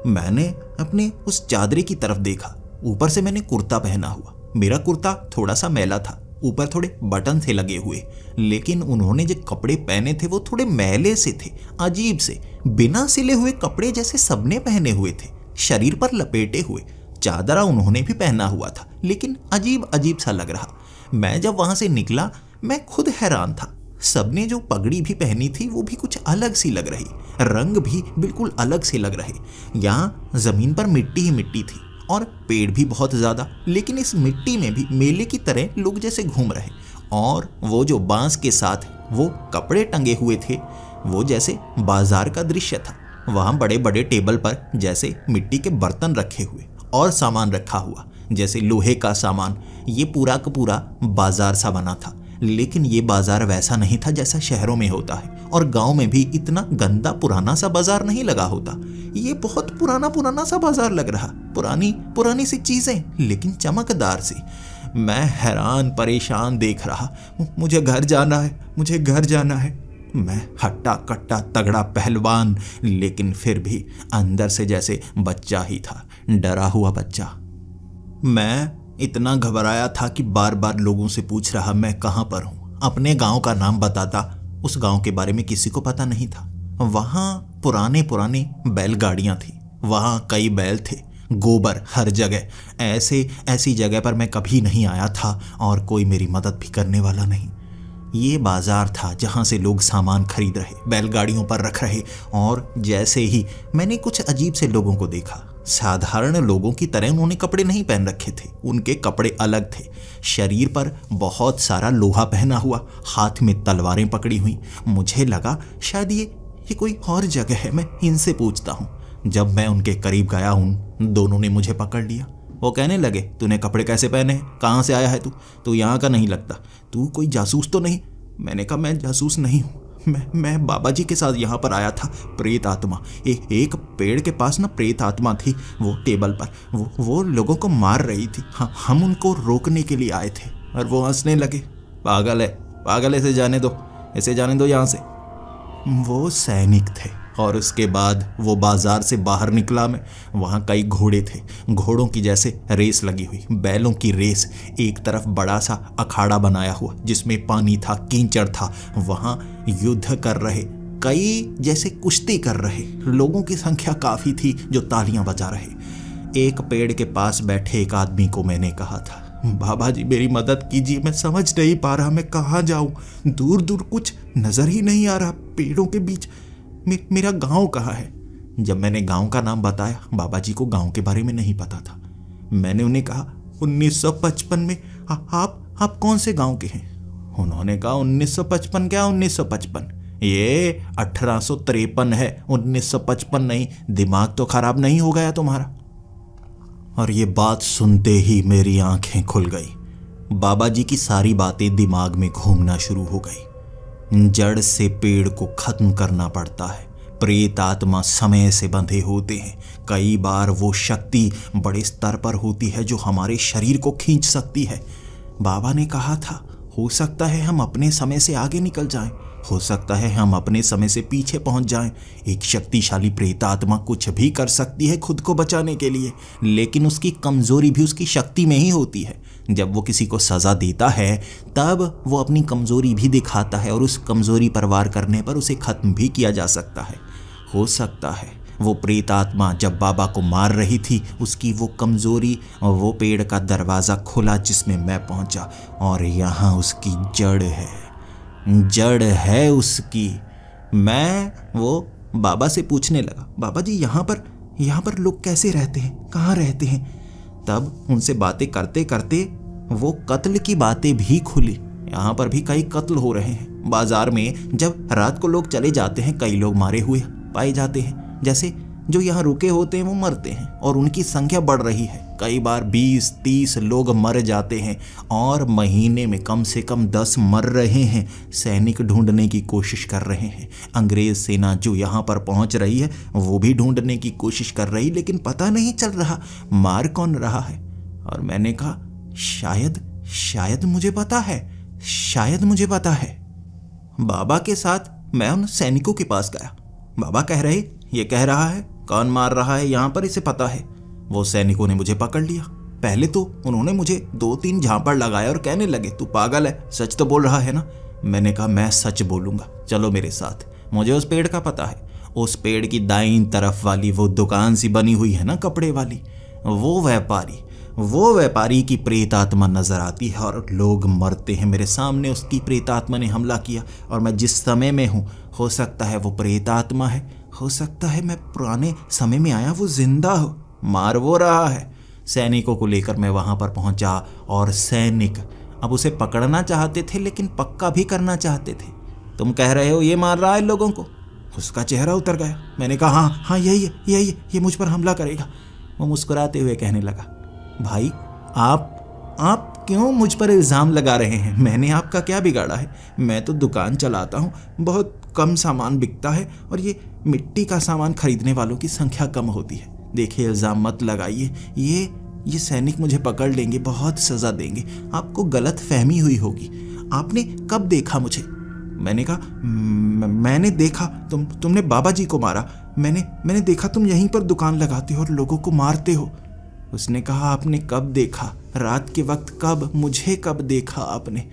मैंने अपने उस चादरे की तरफ देखा। ऊपर से मैंने कुर्ता पहना हुआ। मेरा कुर्ता थोड़ा सा मैला था, ऊपर थोड़े बटन थे लगे हुए, लेकिन उन्होंने जो कपड़े पहने थे वो थोड़े मैले से थे, अजीब से, बिना सिले हुए कपड़े जैसे सबने पहने हुए थे, शरीर पर लपेटे हुए। चादरा उन्होंने भी पहना हुआ था, लेकिन अजीब अजीब सा लग रहा। मैं जब वहां से निकला, मैं खुद हैरान था। सबने जो पगड़ी भी पहनी थी वो भी कुछ अलग सी लग रही, रंग भी बिल्कुल अलग से लग रहे। यहाँ जमीन पर मिट्टी ही मिट्टी थी और पेड़ भी बहुत ज्यादा, लेकिन इस मिट्टी में भी मेले की तरह लोग जैसे घूम रहे। और वो जो बांस के साथ वो कपड़े टंगे हुए थे, वो जैसे बाजार का दृश्य था। वहां बड़े बड़े टेबल पर जैसे मिट्टी के बर्तन रखे हुए और सामान रखा हुआ, जैसे लोहे का सामान। ये पूरा का पूरा बाजार सा बना था, लेकिन ये बाजार वैसा नहीं था जैसा शहरों में होता है, और गांव में भी इतना गंदा पुराना सा बाजार नहीं लगा होता। ये बहुत पुराना पुराना सा बाजार लग रहा, पुरानी पुरानी सी चीजें, लेकिन चमकदार सी। मैं हैरान परेशान देख रहा। मुझे घर जाना है, मुझे घर जाना है। मैं हट्टा कट्टा तगड़ा पहलवान, लेकिन फिर भी अंदर से जैसे बच्चा ही था, डरा हुआ बच्चा। मैं इतना घबराया था कि बार बार लोगों से पूछ रहा, मैं कहाँ पर हूँ। अपने गांव का नाम बताता, उस गांव के बारे में किसी को पता नहीं था। वहाँ पुराने पुराने बैलगाड़ियाँ थी, वहाँ कई बैल थे, गोबर हर जगह। ऐसी जगह पर मैं कभी नहीं आया था और कोई मेरी मदद भी करने वाला नहीं। ये बाजार था जहाँ से लोग सामान खरीद रहे, बैलगाड़ियों पर रख रहे। और जैसे ही मैंने कुछ अजीब से लोगों को देखा, साधारण लोगों की तरह उन्होंने कपड़े नहीं पहन रखे थे, उनके कपड़े अलग थे। शरीर पर बहुत सारा लोहा पहना हुआ, हाथ में तलवारें पकड़ी हुई। मुझे लगा शायद ये कोई और जगह है, मैं इनसे पूछता हूँ। जब मैं उनके करीब गया, उन दोनों ने मुझे पकड़ लिया। वो कहने लगे, तूने कपड़े कैसे पहने हैं? कहाँ से आया है तू यहाँ का नहीं लगता, तू कोई जासूस तो नहीं? मैंने कहा, मैं जासूस नहीं हूँ, मैं बाबा जी के साथ यहाँ पर आया था। प्रेत आत्मा, एक पेड़ के पास ना प्रेत आत्मा थी, वो टेबल पर वो लोगों को मार रही थी। हाँ, हम उनको रोकने के लिए आए थे। और वो हंसने लगे, पागल है, पागल, ऐसे जाने दो, ऐसे जाने दो यहाँ से। वो सैनिक थे। और उसके बाद वो बाजार से बाहर निकला मैं, वहाँ कई घोड़े थे, घोड़ों की जैसे रेस लगी हुई, बैलों की रेस। एक तरफ बड़ा सा अखाड़ा बनाया हुआ जिसमें पानी था, कीचड़ था, वहाँ युद्ध कर रहे, कई जैसे कुश्ती कर रहे। लोगों की संख्या काफ़ी थी जो तालियां बजा रहे। एक पेड़ के पास बैठे एक आदमी को मैंने कहा था, बाबा जी मेरी मदद कीजिए, मैं समझ नहीं पा रहा मैं कहाँ जाऊँ, दूर दूर कुछ नज़र ही नहीं आ रहा, पेड़ों के बीच मेरा गांव कहाँ है। जब मैंने गांव का नाम बताया, बाबा जी को गांव के बारे में नहीं पता था। मैंने उन्हें कहा, 1955 में आप कौन से गांव के हैं? उन्होंने कहा, 1955 क्या 1955, ये 1853 है, 1955 नहीं। दिमाग तो खराब नहीं हो गया तुम्हारा? और ये बात सुनते ही मेरी आंखें खुल गई। बाबा जी की सारी बातें दिमाग में घूमना शुरू हो गई। जड़ से पेड़ को खत्म करना पड़ता है। प्रेत आत्मा समय से बंधे होते हैं। कई बार वो शक्ति बड़े स्तर पर होती है जो हमारे शरीर को खींच सकती है। बाबा ने कहा था, हो सकता है हम अपने समय से आगे निकल जाएं, हो सकता है हम अपने समय से पीछे पहुंच जाएं। एक शक्तिशाली प्रेत आत्मा कुछ भी कर सकती है खुद को बचाने के लिए, लेकिन उसकी कमजोरी भी उसकी शक्ति में ही होती है। जब वो किसी को सजा देता है तब वो अपनी कमजोरी भी दिखाता है, और उस कमजोरी पर वार करने पर उसे खत्म भी किया जा सकता है। हो सकता है वो प्रेत आत्मा जब बाबा को मार रही थी, उसकी वो कमजोरी और वो पेड़ का दरवाज़ा खुला जिसमें मैं पहुंचा, और यहाँ उसकी जड़ है उसकी। मैं वो बाबा से पूछने लगा, बाबा जी यहाँ पर लोग कैसे रहते हैं, कहाँ रहते हैं? तब उनसे बातें करते करते वो कत्ल की बातें भी खुली। यहाँ पर भी कई कत्ल हो रहे हैं। बाजार में जब रात को लोग चले जाते हैं, कई लोग मारे हुए पाए जाते हैं। जैसे जो यहाँ रुके होते हैं वो मरते हैं और उनकी संख्या बढ़ रही है। कई बार 20-30 लोग मर जाते हैं और महीने में कम से कम 10 मर रहे हैं। सैनिक ढूंढने की कोशिश कर रहे हैं। अंग्रेज सेना जो यहाँ पर पहुँच रही है वो भी ढूंढने की कोशिश कर रही, लेकिन पता नहीं चल रहा मार कौन रहा है। और मैंने कहा शायद मुझे पता है, शायद मुझे पता है। बाबा के साथ मैं उन सैनिकों के पास गया। बाबा कह रहे, ये कह रहा है कौन मार रहा है यहाँ पर, इसे पता है। वो सैनिकों ने मुझे पकड़ लिया। पहले तो उन्होंने मुझे 2-3 झापड़ लगाए और कहने लगे, तू पागल है, सच तो बोल रहा है ना? मैंने कहा मैं सच बोलूंगा, चलो मेरे साथ। मुझे उस पेड़ का पता है। उस पेड़ की दाईं तरफ वाली वो दुकान सी बनी हुई है ना कपड़े वाली, वो व्यापारी की प्रेत आत्मा नजर आती है और लोग मरते हैं। मेरे सामने उसकी प्रेत आत्मा ने हमला किया और मैं जिस समय में हूँ, हो सकता है वो प्रेत आत्मा है, हो सकता है मैं पुराने समय में आया वो जिंदा हो, मार वो रहा है। सैनिकों को लेकर मैं वहां पर पहुंचा और सैनिक अब उसे पकड़ना चाहते थे, लेकिन पक्का भी करना चाहते थे। तुम कह रहे हो ये मार रहा है लोगों को? उसका चेहरा उतर गया। मैंने कहा हाँ यही है, ये मुझ पर हमला करेगा। वो मुस्कुराते हुए कहने लगा, भाई आप क्यों मुझ पर इल्ज़ाम लगा रहे हैं? मैंने आपका क्या बिगाड़ा है? मैं तो दुकान चलाता हूँ, बहुत कम सामान बिकता है और ये मिट्टी का सामान खरीदने वालों की संख्या कम होती है। देखिए इल्ज़ाम मत लगाइए, ये सैनिक मुझे पकड़ लेंगे, बहुत सज़ा देंगे। आपको गलत फहमी हुई होगी। आपने कब देखा मुझे? मैंने कहा मैंने देखा तुमने बाबा जी को मारा। मैंने देखा तुम यहीं पर दुकान लगाते हो और लोगों को मारते हो। उसने कहा आपने कब देखा? रात के वक्त कब? मुझे कब देखा आपने?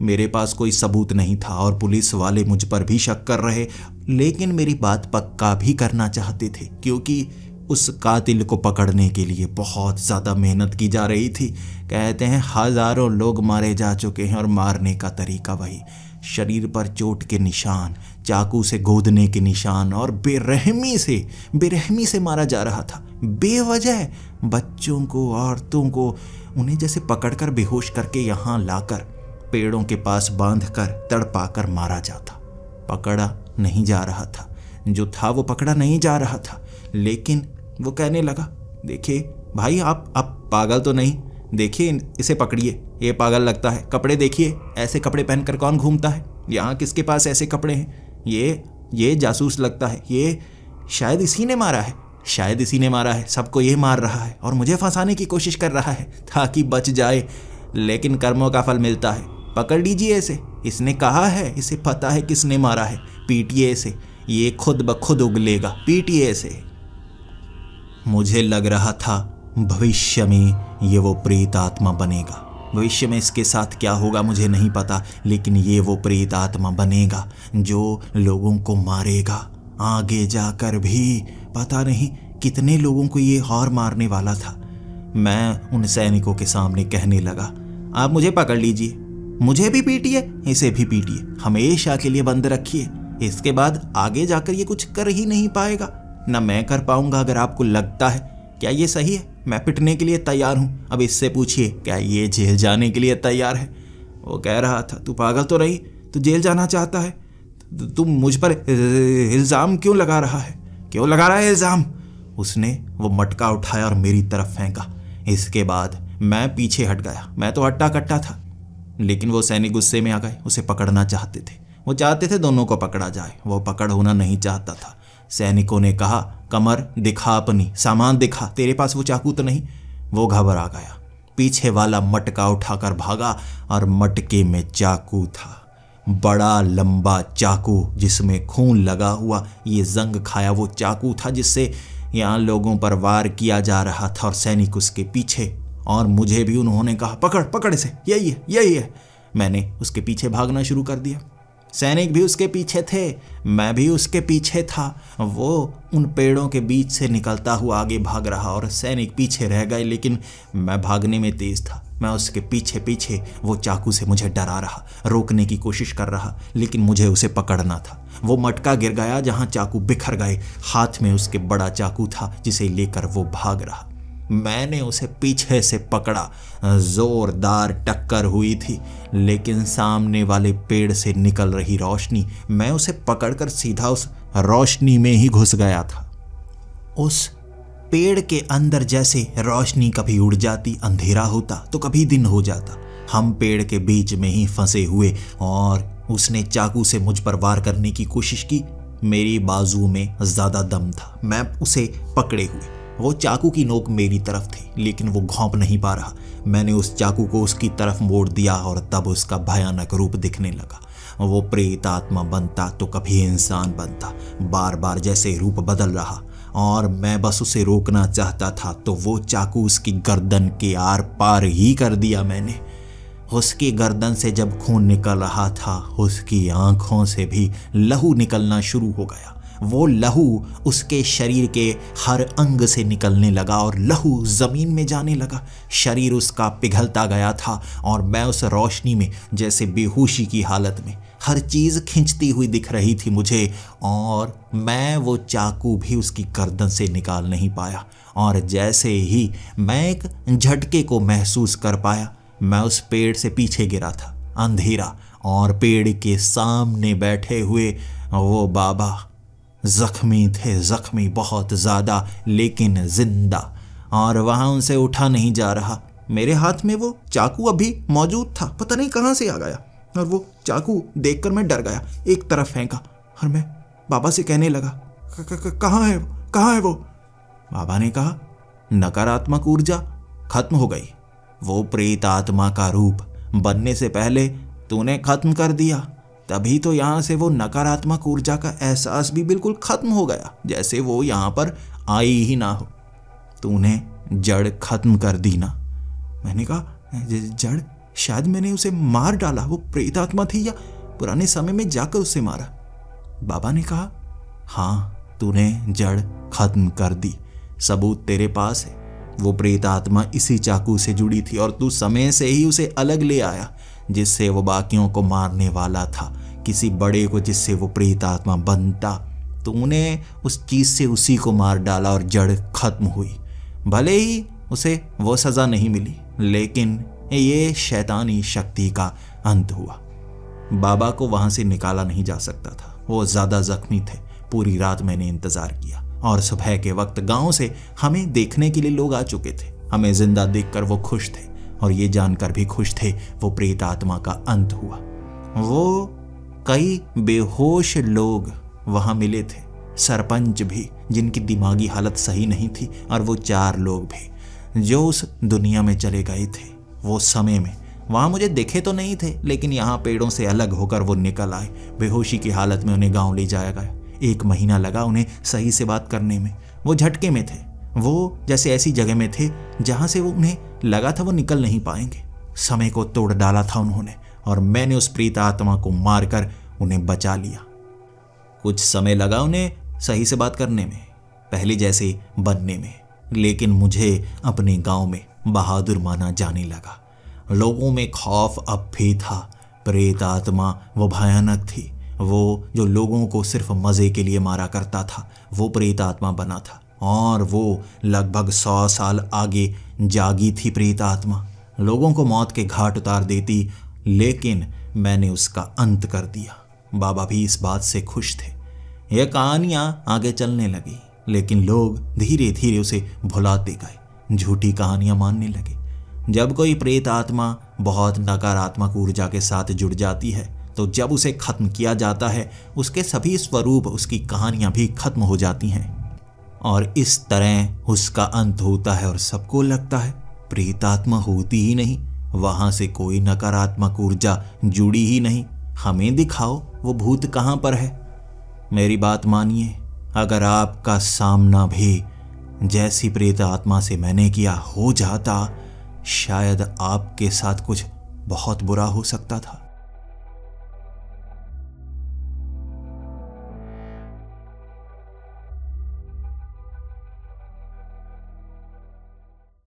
मेरे पास कोई सबूत नहीं था और पुलिस वाले मुझ पर भी शक कर रहे, लेकिन मेरी बात पक्का भी करना चाहते थे, क्योंकि उस कातिल को पकड़ने के लिए बहुत ज़्यादा मेहनत की जा रही थी। कहते हैं हज़ारों लोग मारे जा चुके हैं और मारने का तरीका वही, शरीर पर चोट के निशान, चाकू से गोदने के निशान और बेरहमी से मारा जा रहा था। बेवजह बच्चों को, औरतों को उन्हें जैसे पकड़कर बेहोश करके यहाँ लाकर पेड़ों के पास बांधकर तड़पाकर मारा जाता। पकड़ा नहीं जा रहा था, जो था वो पकड़ा नहीं जा रहा था। लेकिन वो कहने लगा, देखिए भाई आप पागल तो नहीं, देखिए इसे पकड़िए, ये पागल लगता है। कपड़े देखिए, ऐसे कपड़े पहनकर कौन घूमता है? यहाँ किसके पास ऐसे कपड़े हैं? ये जासूस लगता है, ये शायद इसी ने मारा है, सबको ये मार रहा है और मुझे फंसाने की कोशिश कर रहा है ताकि बच जाए, लेकिन कर्मों का फल मिलता है। पकड़ लीजिए इसे, इसने कहा है, इसे पता है किसने मारा है, पीटिए इसे, ये खुद ब खुद उगलेगा, पीटिए इसे। मुझे लग रहा था भविष्य में ये वो प्रेत आत्मा बनेगा। भविष्य में इसके साथ क्या होगा मुझे नहीं पता, लेकिन ये वो प्रेत आत्मा बनेगा जो लोगों को मारेगा। आगे जाकर भी पता नहीं कितने लोगों को ये और मारने वाला था। मैं उन सैनिकों के सामने कहने लगा, आप मुझे पकड़ लीजिए, मुझे भी पीटिए, इसे भी पीटिए, हमेशा के लिए बंद रखिए। इसके बाद आगे जाकर ये कुछ कर ही नहीं पाएगा, ना मैं कर पाऊंगा। अगर आपको लगता है क्या ये सही है, मैं पिटने के लिए तैयार हूँ। अब इससे पूछिए क्या ये जेल जाने के लिए तैयार है? वो कह रहा था, तू पागल तो नहीं, तू जेल जाना चाहता है? तुम मुझ पर इल्ज़ाम क्यों लगा रहा है? क्यों लगा रहा है इल्ज़ाम? उसने वो मटका उठाया और मेरी तरफ फेंका। इसके बाद मैं पीछे हट गया। मैं तो हट्टा कट्टा था, लेकिन वो सैनिक गुस्से में आ गए, उसे पकड़ना चाहते थे। वो चाहते थे दोनों को पकड़ा जाए, वो पकड़ होना नहीं चाहता था। सैनिकों ने कहा, कमर दिखा अपनी, सामान दिखा, तेरे पास वो चाकू तो नहीं? वो घबरा गया, पीछे वाला मटका उठाकर भागा और मटके में चाकू था, बड़ा लंबा चाकू जिसमें खून लगा हुआ। ये जंग खाया वो चाकू था जिससे यहाँ लोगों पर वार किया जा रहा था और सैनिक उसके पीछे। और मुझे भी उन्होंने कहा, पकड़ इसे, यही है। मैंने उसके पीछे भागना शुरू कर दिया। सैनिक भी उसके पीछे थे, मैं भी उसके पीछे था। वो उन पेड़ों के बीच से निकलता हुआ आगे भाग रहा और सैनिक पीछे रह गए, लेकिन मैं भागने में तेज था। मैं उसके पीछे पीछे, वो चाकू से मुझे डरा रहा, रोकने की कोशिश कर रहा, लेकिन मुझे उसे पकड़ना था। वो मटका गिर गया जहां चाकू बिखर गए। हाथ में उसके बड़ा चाकू था जिसे लेकर वो भाग रहा। मैंने उसे पीछे से पकड़ा। जोरदार टक्कर हुई थी, लेकिन सामने वाले पेड़ से निकल रही रोशनी, मैं उसे पकड़कर सीधा उस रोशनी में ही घुस गया था। उस पेड़ के अंदर जैसे रोशनी कभी उड़ जाती, अंधेरा होता तो कभी दिन हो जाता। हम पेड़ के बीच में ही फंसे हुए और उसने चाकू से मुझ पर वार करने की कोशिश की। मेरी बाजू में ज्यादा दम था, मैं उसे पकड़े हुए। वो चाकू की नोक मेरी तरफ थी, लेकिन वो घोंप नहीं पा रहा। मैंने उस चाकू को उसकी तरफ मोड़ दिया और तब उसका भयानक रूप दिखने लगा। वो प्रेत आत्मा बनता तो कभी इंसान बनता, बार बार जैसे रूप बदल रहा, और मैं बस उसे रोकना चाहता था तो वो चाकू उसकी गर्दन के आर पार ही कर दिया मैंने। उसकी गर्दन से जब खून निकल रहा था, उसकी आंखों से भी लहू निकलना शुरू हो गया। वो लहू उसके शरीर के हर अंग से निकलने लगा और लहू जमीन में जाने लगा। शरीर उसका पिघलता गया था और मैं उस रोशनी में जैसे बेहोशी की हालत में, हर चीज खिंचती हुई दिख रही थी मुझे, और मैं वो चाकू भी उसकी गर्दन से निकाल नहीं पाया। और जैसे ही मैं एक झटके को महसूस कर पाया, मैं उस पेड़ से पीछे गिरा था। अंधेरा, और पेड़ के सामने बैठे हुए वो बाबा जख्मी थे, जख्मी बहुत ज्यादा, लेकिन जिंदा, और वहां उनसे उठा नहीं जा रहा। मेरे हाथ में वो चाकू अभी मौजूद था, पता नहीं कहां से आ गया, और वो चाकू देखकर मैं डर गया, एक तरफ फेंका और मैं बाबा से कहने लगा, कहाँ है वो, कहाँ है वो? बाबा ने कहा, नकारात्मक ऊर्जा खत्म हो गई। वो प्रेत आत्मा का रूप बनने से पहले तूने खत्म कर दिया, तभी तो यहाँ से वो नकारात्मक ऊर्जा का एहसास भी बिल्कुल खत्म हो गया, जैसे वो यहाँ पर आई ही ना हो। तूने जड़ खत्म कर दी ना। मैंने कहा, जड़? शायद मैंने उसे मार डाला, वो प्रेत आत्मा थी, या पुराने समय में जाकर उसे मारा। बाबा ने कहा, हाँ, तूने जड़ खत्म कर दी, सबूत तेरे पास है। वो प्रेत आत्मा इसी चाकू से जुड़ी थी और तू समय से ही उसे अलग ले आया, जिससे वो बाकियों को मारने वाला था, किसी बड़े को जिससे वो प्रेत आत्मा बनता। तूने उस चीज से उसी को मार डाला और जड़ खत्म हुई। भले ही उसे वो सजा नहीं मिली, लेकिन ये शैतानी शक्ति का अंत हुआ। बाबा को वहां से निकाला नहीं जा सकता था, वो ज्यादा जख्मी थे। पूरी रात मैंने इंतजार किया और सुबह के वक्त गांव से हमें देखने के लिए लोग आ चुके थे। हमें जिंदा देखकर वो खुश थे और ये जानकर भी खुश थे वो प्रेत आत्मा का अंत हुआ। वो कई बेहोश लोग वहां मिले थे, सरपंच भी जिनकी दिमागी हालत सही नहीं थी, और वो 4 लोग भी जो उस दुनिया में चले गए थे। वो समय में वहां मुझे दिखे तो नहीं थे, लेकिन यहाँ पेड़ों से अलग होकर वो निकल आए। बेहोशी की हालत में उन्हें गांव ले जाया गया। 1 महीना लगा उन्हें सही से बात करने में। वो झटके में थे, वो जैसे ऐसी जगह में थे जहां से वो उन्हें लगा था वो निकल नहीं पाएंगे। समय को तोड़ डाला था उन्होंने, और मैंने उस प्रेत आत्मा को मारकर उन्हें बचा लिया। कुछ समय लगा उन्हें सही से बात करने में, पहले जैसे बनने में, लेकिन मुझे अपने गांव में बहादुर माना जाने लगा। लोगों में खौफ अब भी था। प्रेत आत्मा वो भयानक थी, वो जो लोगों को सिर्फ मजे के लिए मारा करता था, वो प्रेत आत्मा बना था, और वो लगभग 100 साल आगे जागी थी प्रेत आत्मा। लोगों को मौत के घाट उतार देती, लेकिन मैंने उसका अंत कर दिया। बाबा भी इस बात से खुश थे। यह कहानियां आगे चलने लगी, लेकिन लोग धीरे धीरे उसे भुलाते गए, झूठी कहानियां मानने लगे। जब कोई प्रेत आत्मा बहुत नकारात्मक ऊर्जा के साथ जुड़ जाती है, तो जब उसे खत्म किया जाता है, उसके सभी स्वरूप, उसकी कहानियां भी खत्म हो जाती हैं, और इस तरह उसका अंत होता है। और सबको लगता है प्रेत आत्मा होती ही नहीं, वहां से कोई नकारात्मक ऊर्जा जुड़ी ही नहीं, हमें दिखाओ वो भूत कहां पर है। मेरी बात मानिए, अगर आपका सामना भी जैसी प्रेत आत्मा से मैंने किया हो जाता, शायद आपके साथ कुछ बहुत बुरा हो सकता था।